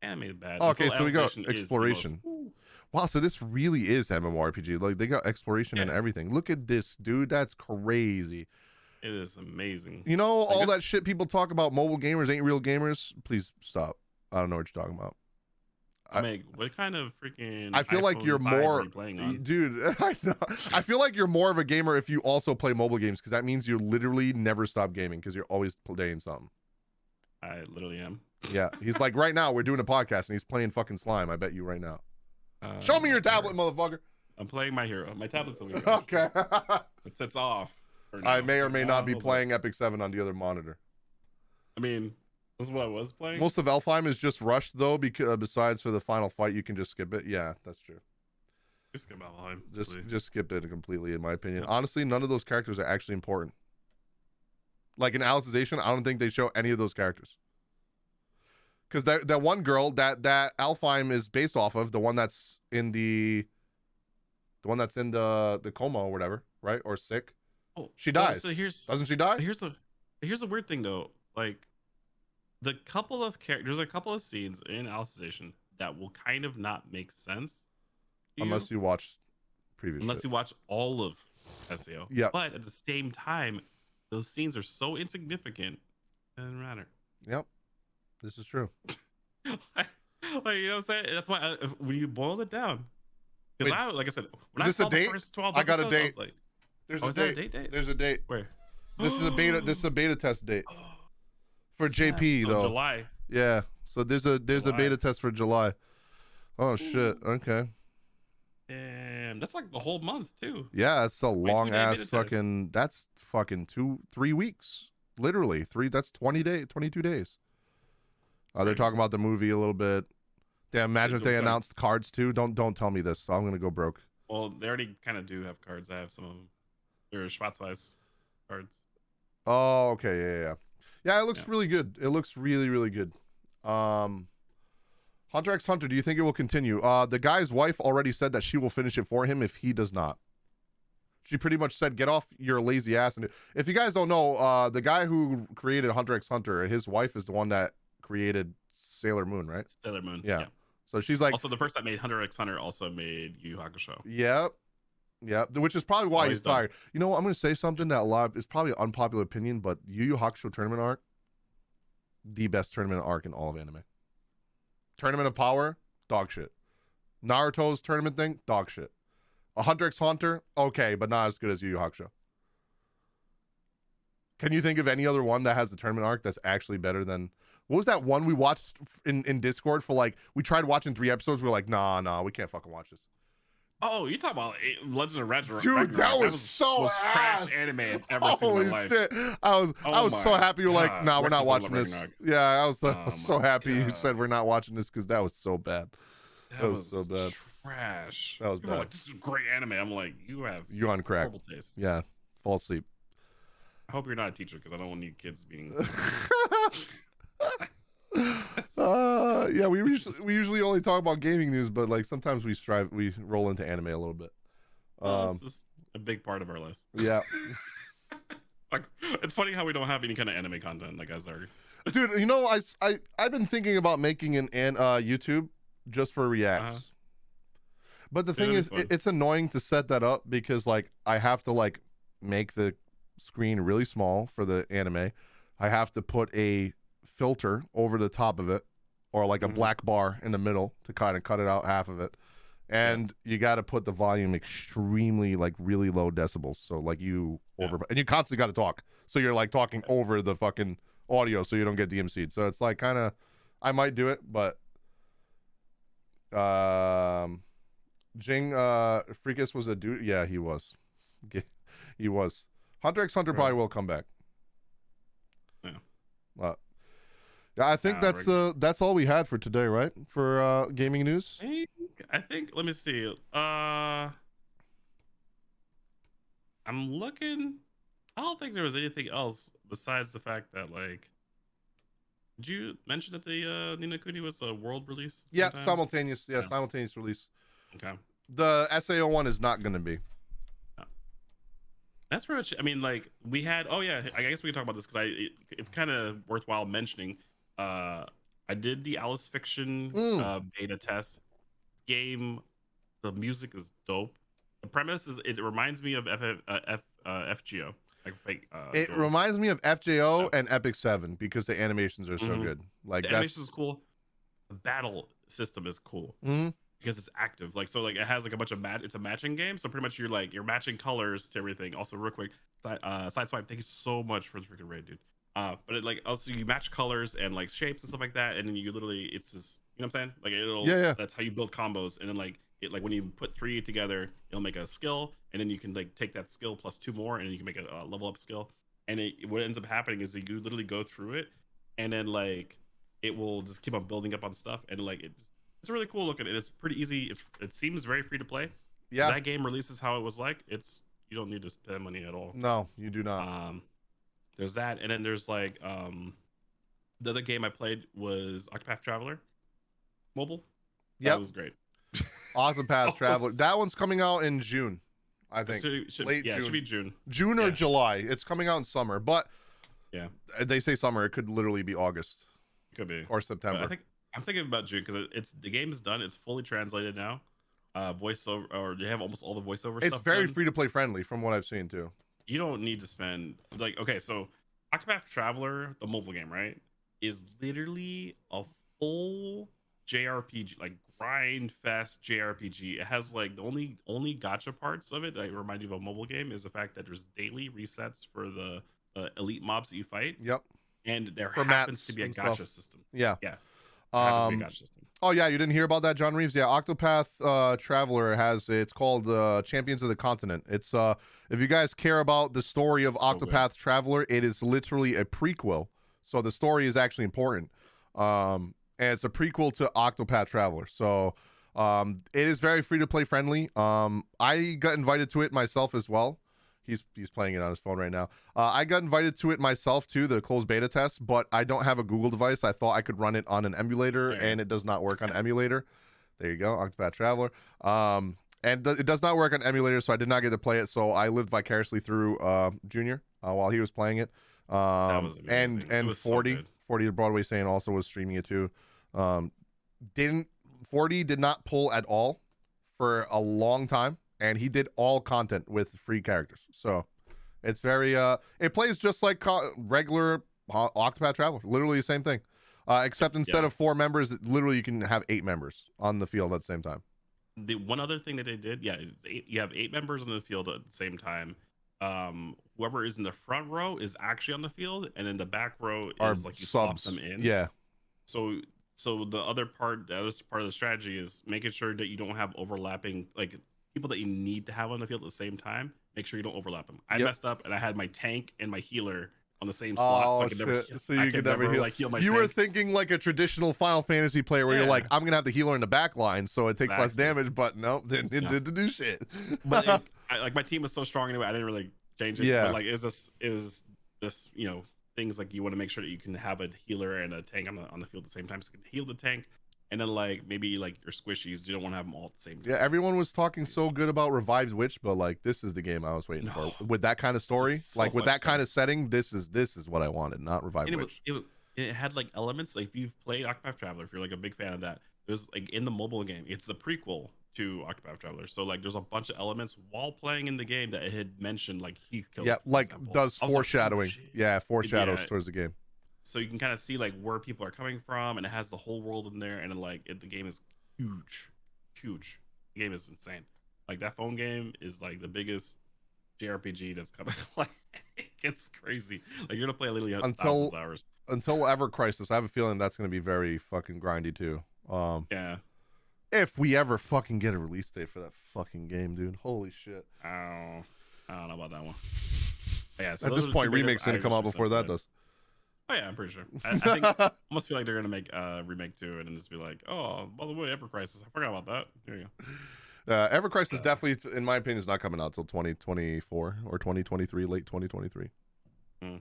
animated bad. Okay, so we got exploration. Wow, so this really is MMORPG. Like they got exploration and everything. Look at this, dude. That's crazy. It is amazing. You know, all that shit people talk about mobile gamers ain't real gamers. Please stop. I don't know what you're talking about. I mean, what kind of freaking I feel like you're more dude. I know. I feel like you're more of a gamer if you also play mobile games, because that means you literally never stop gaming because you're always playing something. I literally am. Yeah, he's like right now we're doing a podcast and he's playing fucking Slime. I bet you right now. Show me your tablet, motherfucker. I'm playing my hero. My tablet's over here. Okay. It sets off. I may or may not be playing Epic 7 on the other monitor. I mean, this is what I was playing. Most of Elfheim is just rushed though, because besides for the final fight, you can just skip it. Yeah, that's true. Just skip Elfheim. Just skip it completely, in my opinion. Yeah. Honestly, none of those characters are actually important. Like in Alicization, I don't think they show any of those characters. Because that one girl that Alfheim is based off of, the one that's in the coma or whatever, right? Or sick. Oh, she dies. So doesn't she die? Here's a weird thing though. Like, the couple of characters, there's a couple of scenes in Alicization that will kind of not make sense to you Unless you watch previous unless shit. you watch all of SEO. Yep. But at the same time, those scenes are so insignificant, it doesn't matter. Yep. This is true. Like, you know what I'm saying? That's why when you boil it down, because Wait, like I said, when is I this a saw the date? first 12 I got a episodes, I date. was like, There's oh, a is that date. There's a date. Where? This is a beta. This is a beta test date for JP though. July. Yeah. So there's a beta test for July. Oh shit. Okay. Damn, that's like the whole month too. Yeah, it's a long ass beta test. fucking. That's fucking 3 weeks. Literally 3. That's 22 days. They're talking about the movie a little bit. Damn, imagine if they announced cards too. Don't tell me this. I'm gonna go broke. Well, they already kind of do have cards. I have some of them. They're Schwarzweiss cards. Oh, okay, yeah. Yeah, it looks really good. It looks really, really good. Hunter x Hunter, do you think it will continue? The guy's wife already said that she will finish it for him if he does not. She pretty much said, get off your lazy ass. And if you guys don't know, the guy who created Hunter x Hunter, his wife is the one that created Sailor Moon, right? Sailor Moon. Yeah. So she's like... Also, the person that made Hunter x Hunter also made Yu Yu Hakusho. Yep. Yeah, which is probably why he's tired. You know what? I'm going to say something that is probably an unpopular opinion, but Yu Yu Hakusho tournament arc, the best tournament arc in all of anime. Tournament of Power, dog shit. Naruto's tournament thing, dog shit. A Hunter x Hunter, okay, but not as good as Yu Yu Hakusho. Can you think of any other one that has the tournament arc that's actually better than... What was that one we watched in Discord for like... We tried watching 3 episodes, we were like, nah, we can't fucking watch this. Oh, you talking about Legend of Ragnarok? Dude, that was so most trash anime I've ever seen in my life. Shit. I was so happy you're like, nah, we're not watching this. Yeah, I was so happy you said we're not watching this because that was so bad. That was so bad. Trash. That was People bad. Like, this is great anime. I'm like, you're on crack. Horrible taste. Yeah, fall asleep. I hope you're not a teacher because I don't want any kids being. Yeah, we usually only talk about gaming news, but like sometimes we roll into anime a little bit. This is a big part of our lives. Yeah. Like, it's funny how we don't have any kind of anime content, like as our... Dude, you know, I've been thinking about making an YouTube just for reacts. But the thing is, it's annoying to set that up because like I have to like make the screen really small for the anime. I have to put a filter over the top of it, or like a black bar in the middle to kind of cut it out half of it. And you got to put the volume extremely like really low decibels. So like and you constantly got to talk. So you're like talking over the fucking audio so you don't get DMC'd. So it's like kind of, I might do it, but Jing Freakus was a dude. Yeah, he was. He was. Hunter x Hunter probably will come back. Yeah. I think that's all we had for today, right? For gaming news. I think. Let me see. I'm looking. I don't think there was anything else besides the fact that like. Did you mention that the Nino Kuni was a world release? Yeah, simultaneous. Yeah, simultaneous release. Okay. The SAO one is not going to be. That's pretty much. I mean, like we had. Oh yeah, I guess we can talk about this because it's kind of worthwhile mentioning. I did the Alice Fiction beta test game. The music is dope. The premise is it reminds me of FGO. It reminds me of FJO and Epic 7 because the animations are so good. Like the animation is cool. The battle system is cool because it's active. Like so, like it has like a bunch of it's a matching game. So pretty much you're matching colors to everything. Also, real quick, side swipe. Thank you so much for the freaking raid, dude. But it like also you match colors and like shapes and stuff like that, and then you literally it's just you know what I'm saying? Like it'll that's how you build combos, and then like it like when you put 3 together, it'll make a skill, and then you can like take that skill plus 2 more, and then you can make a level up skill. And what ends up happening is that you literally go through it, and then like it will just keep on building up on stuff, and like it's really cool looking, and it's pretty easy. It seems very free to play. Yeah, if that game releases how it was like. You don't need to spend money at all. No, you do not. There's that, and then there's like the other game I played was Octopath Traveler mobile. Yeah, that was great. Octopath Traveler. That one's coming out in June, I think. Late June. It should be June. June or July. It's coming out in summer, but they say summer. It could literally be August. Could be. or September. But I'm thinking about June because it's the game is done. It's fully translated now. Voiceover, or they have almost all the voiceover It's stuff very done. free to play friendly from what I've seen too. You don't need to spend like, okay, so Octopath Traveler, the mobile game, right, is literally a full JRPG, like grind fest JRPG. It has like the only gotcha parts of it that remind you of a mobile game is the fact that there's daily resets for the elite mobs that you fight. Yep. And there For happens mats to be a and gotcha stuff. system. Yeah. Yeah. There happens to be a gotcha system. Oh yeah, you didn't hear about that, John Reeves? Yeah, Octopath Traveler it's called Champions of the Continent. It's if you guys care about the story of Octopath Traveler, it is literally a prequel. So the story is actually important. And it's a prequel to Octopath Traveler. So it is very free to play friendly. I got invited to it myself as well. He's playing it on his phone right now. I got invited to it myself too, the closed beta test, but I don't have a Google device. I thought I could run it on an emulator, and it does not work on emulator. There you go, Octopath Traveler. And it does not work on emulator, so I did not get to play it. So I lived vicariously through Junior while he was playing it. That was amazing. And 40 the Broadway Saying also was streaming it too. 40 did not pull at all for a long time. And he did all content with free characters. So it's very, it plays just like regular Octopath Traveler. Literally the same thing. Except instead of 4 members, literally you can have 8 members on the field at the same time. The one other thing that they did, you have 8 members on the field at the same time. Whoever is in the front row is actually on the field, and in the back row is like you swap them in. Yeah. So the other part of the strategy is making sure that you don't have overlapping, like, people that you need to have on the field at the same time. Make sure you don't overlap them. I messed up and I had my tank and my healer on the same slot, so I could never heal. Like, heal my you tank. were thinking like a traditional Final Fantasy player where you're like, I'm gonna have the healer in the back line so it takes less damage, but nope, didn't do shit. But like my team was so strong anyway, I didn't really change it. Yeah. But like it was this things like you want to make sure that you can have a healer and a tank on the field at the same time, so you can heal the tank. And then like maybe like your squishies, you don't want to have them all at the same time. Yeah, everyone was talking so good about Revived Witch, but like this is the game I was waiting for. With that kind of story, so like with that kind of setting, this is what I wanted, not Revived Witch. It had like elements, like if you've played Octopath Traveler, if you're like a big fan of that, there's like in the mobile game, it's the prequel to Octopath Traveler. So like there's a bunch of elements while playing in the game that it had mentioned, like Heathkiller. Yeah, like does foreshadowing. Like, foreshadows towards the game. So you can kind of see like where people are coming from, and it has the whole world in there, and the game is huge. The game is insane. Like that phone game is like the biggest JRPG that's coming. Like it's crazy. Like you're gonna play literally thousands of hours until Ever Crisis. I have a feeling that's gonna be very fucking grindy too. Yeah. If we ever fucking get a release date for that fucking game, dude. Holy shit. I don't know about that one. But yeah. So at this point, remake's gonna come out before that does. Oh yeah, I'm pretty sure. I think I almost feel like they're gonna make a remake to it and just be like, oh, by the way, Ever Crisis. I forgot about that. There you go. Ever Crisis definitely, in my opinion, is not coming out till 2024 or 2023, late 2023. I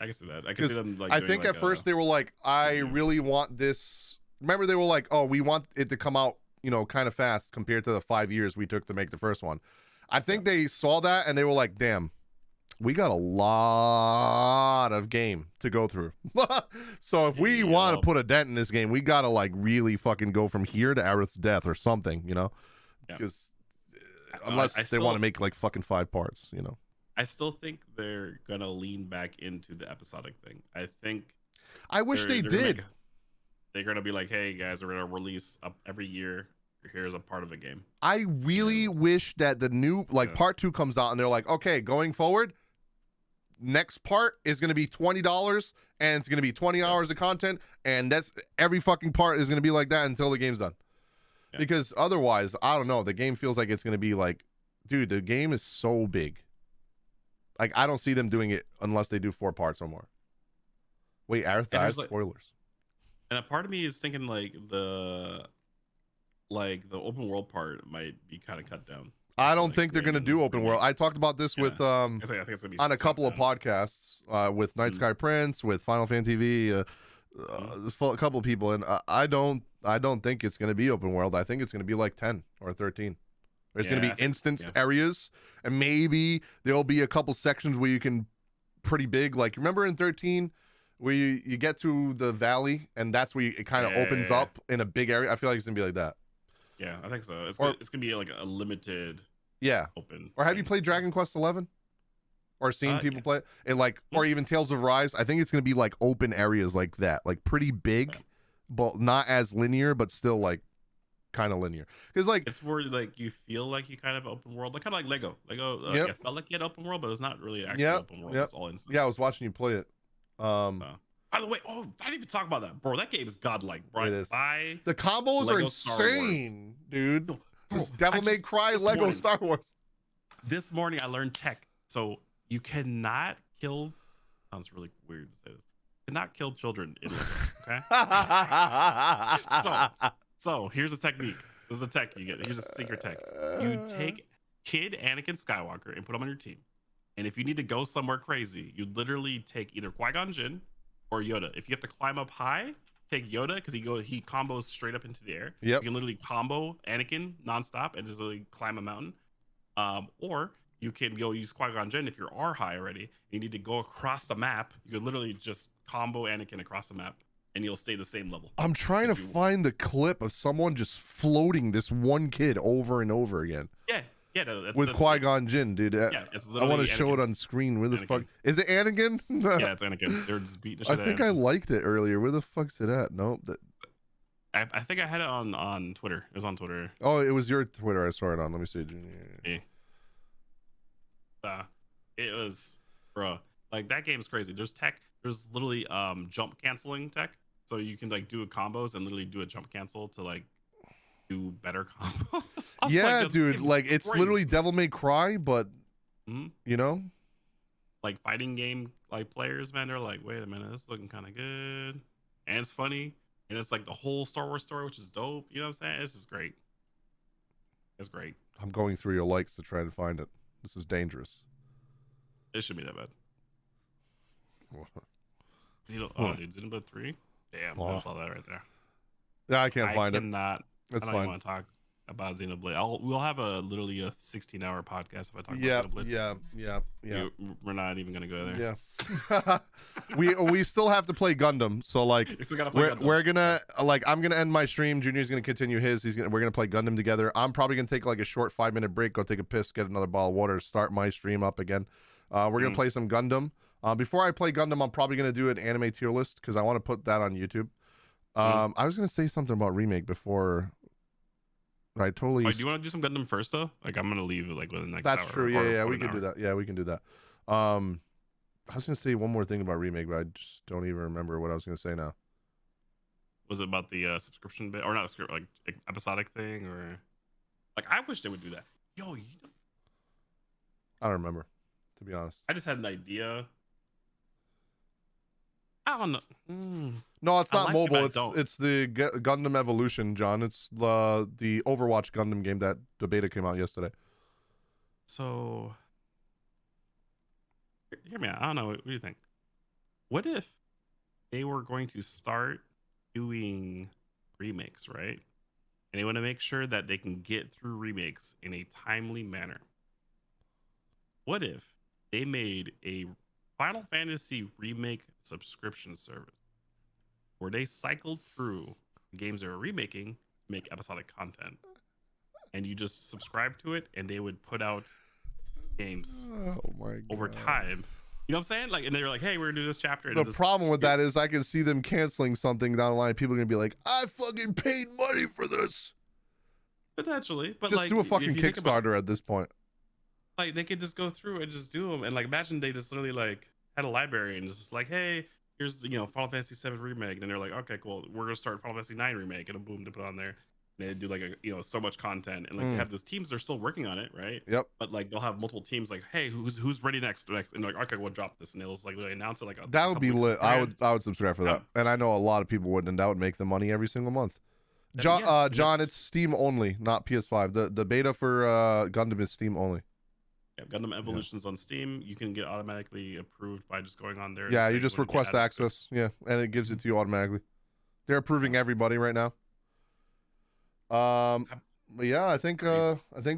can see that. I can see them like. I think at first they were like, I really want this. Remember, they were like, oh, we want it to come out, kind of fast compared to the 5 years we took to make the first one. I think they saw that and they were like, damn. We got a lot of game to go through. So if we want to put a dent in this game, we got to like really fucking go from here to Aerith's death or something, because unless they want to make like fucking 5 parts, I still think they're going to lean back into the episodic thing. I wish they did. They're going to be like, hey guys, we're going to release every year. Here's a part of the game. I really wish that the new part 2 comes out and they're like, okay, going forward, next part is going to be $20 and it's going to be 20 hours of content, and that's every fucking part is going to be like that until the game's done. Because otherwise, I don't know, the game feels like it's going to be like, dude, the game is so big. Like I don't see them doing it unless they do 4 parts or more. Wait, Aerith dies? Spoilers. And a part of me is thinking like the open world part might be kind of cut down. I don't think they're going to do open world. I talked about this with I think it's gonna be on a couple of podcasts with Night Sky Prince, with Final Fantasy TV, a couple of people, and I don't think it's going to be open world. I think it's going to be like 10 or 13. There's going to be instanced areas, and maybe there'll be a couple sections where you can pretty big. Like remember in 13 where you get to the valley and that's where it kind of opens up in a big area. I feel like it's gonna be like that. Yeah, I think so. It's gonna be like a limited. Yeah. Open. Or have you played Dragon Quest 11? Or seen people play it? And like, or even Tales of Rise? I think it's gonna be like open areas like that, like pretty big, but not as linear, but still like kind of linear. Because like it's more like you feel like you kind of open world, like kind of like Lego. It felt like you had open world, but it's not really actually open world. It's all instant. Yeah, I was watching you play it. By the way, I didn't even talk about that, bro. That game is godlike, bro. It is. The combos are insane, dude. Bro, this Devil May Cry Lego Star Wars. This morning I learned tech. So you cannot kill. Sounds really weird to say this. You cannot kill children in Lego. Okay. So here's a technique. This is a tech you get. Here's a secret tech. You take kid Anakin Skywalker and put him on your team. And if you need to go somewhere crazy, you literally take either Qui-Gon Jinn or Yoda. If you have to climb up high, take Yoda because he combos straight up into the air. Yep. You can literally combo Anakin nonstop and just literally climb a mountain. Or you can go use Qui-Gon Jinn if you are high already. You need to go across the map. You could literally just combo Anakin across the map, and you'll stay the same level. I'm trying to find the clip of someone just floating this one kid over and over again. Yeah, no, with Qui-Gon Jinn, dude. I want to show it on screen. Where the fuck is it? Anakin? Yeah, it's Anakin. They're just beating the shit I think I liked it earlier. Where the fuck's it at? Nope. I think I had it on Twitter. It was on Twitter. Oh, it was your Twitter. I saw it on. Let me see. Yeah. It was, bro. Like that game's crazy. There's tech. There's literally jump canceling tech, so you can like do combos and literally do a jump cancel to like do better combos. Yeah, like, dude. Like it's crazy. Literally Devil May Cry, but you know, like fighting game like players, man. They're like, wait a minute, this is looking kind of good, and it's funny, and it's like the whole Star Wars story, which is dope. You know what I'm saying? This is great. It's great. I'm going through your likes to try to find it. This is dangerous. It shouldn't be that bad. Dude, Xenoblade 3? Damn, I saw that right there. Yeah, I can't find it. That's fine. I don't want to talk about Xenoblade. We'll have literally a 16-hour podcast if I talk about Xenoblade. Yeah. We're not even gonna go there. Yeah. we still have to play Gundam, so like we're gonna I'm gonna end my stream. Junior's gonna continue his. We're gonna play Gundam together. I'm probably gonna take like a short 5-minute break, go take a piss, get another bottle of water, start my stream up again. We're gonna play some Gundam. Before I play Gundam, I'm probably gonna do an anime tier list because I want to put that on YouTube. I was gonna say something about remake before. I totally. Do you want to do some Gundam first though? Like I'm gonna leave like within the next hour. That's true. Yeah, we can do that. Yeah, we can do that. I was gonna say one more thing about remake, but I just don't even remember what I was gonna say now. Was it about the subscription bit, or not like episodic thing, or like I wish they would do that. Yo, I don't remember, to be honest. I just had an idea. I don't know. No, it's not mobile. It's the Gundam Evolution, John. It's the Overwatch Gundam game that the beta came out yesterday. So, hear me out. I don't know. What do you think? What if they were going to start doing remakes, right? And they want to make sure that they can get through remakes in a timely manner. What if they made a Final Fantasy remake subscription service where they cycled through the games they were remaking, make episodic content, and you just subscribe to it, and they would put out games over time. You know what I'm saying? Like, and they're like, "Hey, we're gonna do this chapter." And the problem with that is I can see them canceling something down the line. People are gonna be like, "I fucking paid money for this." Potentially, but just do a fucking Kickstarter at this point. Like they could just go through and just do them, and like imagine they just literally like had a library and just like, hey, here's Final Fantasy 7 remake, and they're like, okay, cool, we're gonna start Final Fantasy 9 remake, and boom, they put on there, and they do like so much content, and like they have these teams they're still working on it, right? Yep. But like they'll have multiple teams like, hey, who's ready next, and like, okay, we'll drop this, and they'll just like really announce it like that would be lit. I would subscribe for that, and I know a lot of people would, and that would make them money every single month. John, it's Steam only, not PS5. The beta for Gundam is Steam only. Yeah, Gundam Evolution's on Steam. You can get automatically approved by just going on there. Yeah, you just request access. Yeah, and it gives it to you automatically. They're approving everybody right now. But yeah, I think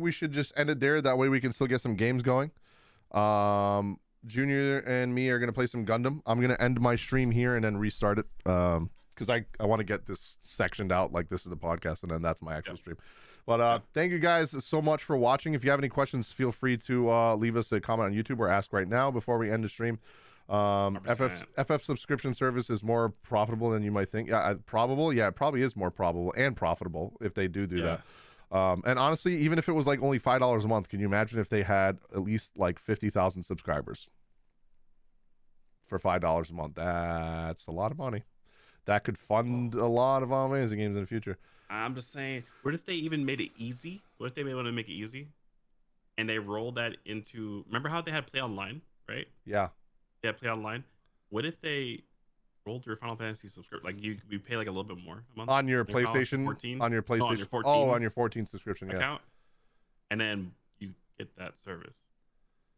we should just end it there. That way we can still get some games going. Junior and me are gonna play some Gundam. I'm gonna end my stream here and then restart it. Because I want to get this sectioned out like this is the podcast, and then that's my actual stream. But thank you guys so much for watching. If you have any questions, feel free to leave us a comment on YouTube or ask right now before we end the stream. FF subscription service is more profitable than you might think. Probable. Yeah, it probably is more probable and profitable if they do that. And honestly, even if it was like only $5 a month, can you imagine if they had at least like 50,000 subscribers for $5 a month? That's a lot of money. That could fund a lot of amazing games in the future. I'm just saying, what if they even made it easy? What if they want to make it easy and they rolled that into, remember how they had Play Online, right? Yeah. They had Play Online. What if they rolled your Final Fantasy subscription? Like you pay like a little bit more a month on your PlayStation, on your PlayStation, on your 14, on your 14 subscription account, and then you get that service.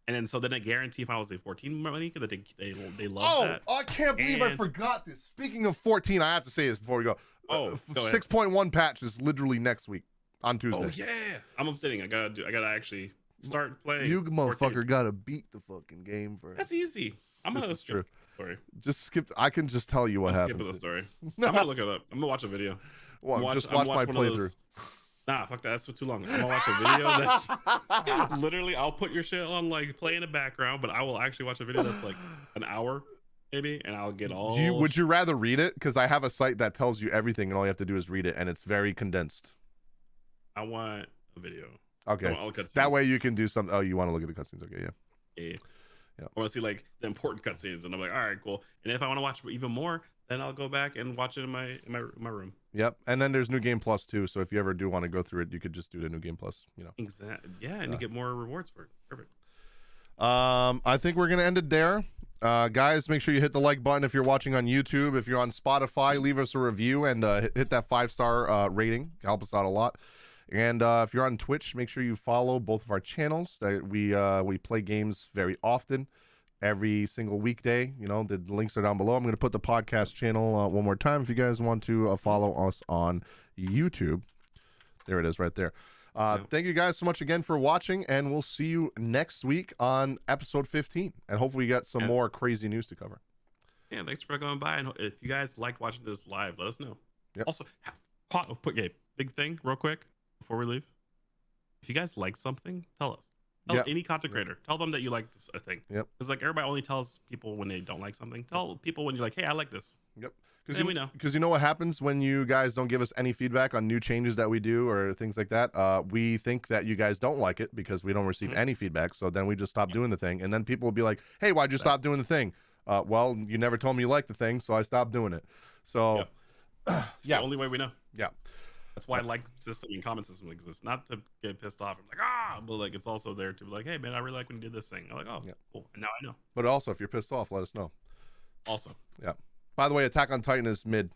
And then so then it guarantee Final Fantasy 14 money because they love that. Oh, I can't believe I forgot this. Speaking of 14, I have to say this before we go. 6.1 patch is literally next week on Tuesday. Oh yeah, I'm updating. I gotta actually start playing. You motherfucker gotta beat the fucking game first. That's easy. I'm gonna skip the story. Just skip. I can just tell you what happens. Skip the story. I'm gonna look it up. I'm gonna watch a video. Just watch my playthrough. Nah, fuck that. That's too long. I'm gonna watch a video that's literally. I'll put your shit on like play in the background, but I will actually watch a video that's like an hour, maybe, and I'll get all. Would you rather read it? Because I have a site that tells you everything, and all you have to do is read it, and it's very condensed. I want a video. Okay, that way you can do something. Oh, you want to look at the cutscenes? Okay, yeah. I want to see like the important cutscenes, and I'm like, all right, cool. And if I want to watch even more, then I'll go back and watch it in my room. Yep. And then there's New Game Plus too. So if you ever do want to go through it, you could just do the New Game Plus. Exactly. Yeah, and you get more rewards for it. Perfect. I think we're gonna end it there. Guys, make sure you hit the like button if you're watching on YouTube. If you're on Spotify, leave us a review and hit that 5-star rating. Help us out a lot. And if you're on Twitch, make sure you follow both of our channels. We play games very often, every single weekday. The links are down below. I'm going to put the podcast channel one more time if you guys want to follow us on YouTube. There it is right there. Thank you guys so much again for watching, and we'll see you next week on episode 15. And hopefully we got some more crazy news to cover. Yeah, thanks for going by. And if you guys like watching this live, let us know. Yep. Also, big thing real quick before we leave. If you guys like something, tell us. Tell any content creator. Tell them that you like this thing. Yep. Because like everybody only tells people when they don't like something. Tell people when you're like, hey, I like this. Yep. Then we know. Because you know what happens when you guys don't give us any feedback on new changes that we do or things like that? We think that you guys don't like it because we don't receive any feedback. So then we just stop doing the thing. And then people will be like, hey, why'd you stop doing the thing? Well, you never told me you liked the thing, so I stopped doing it. So, it's the only way we know. Yeah. That's why like system and comment system exists. Not to get pissed off. I'm like, but like it's also there to be like, hey man, I really like when you did this thing. I'm like, cool. And now I know. But also, if you're pissed off, let us know. Also. Yeah. By the way, Attack on Titan is mid.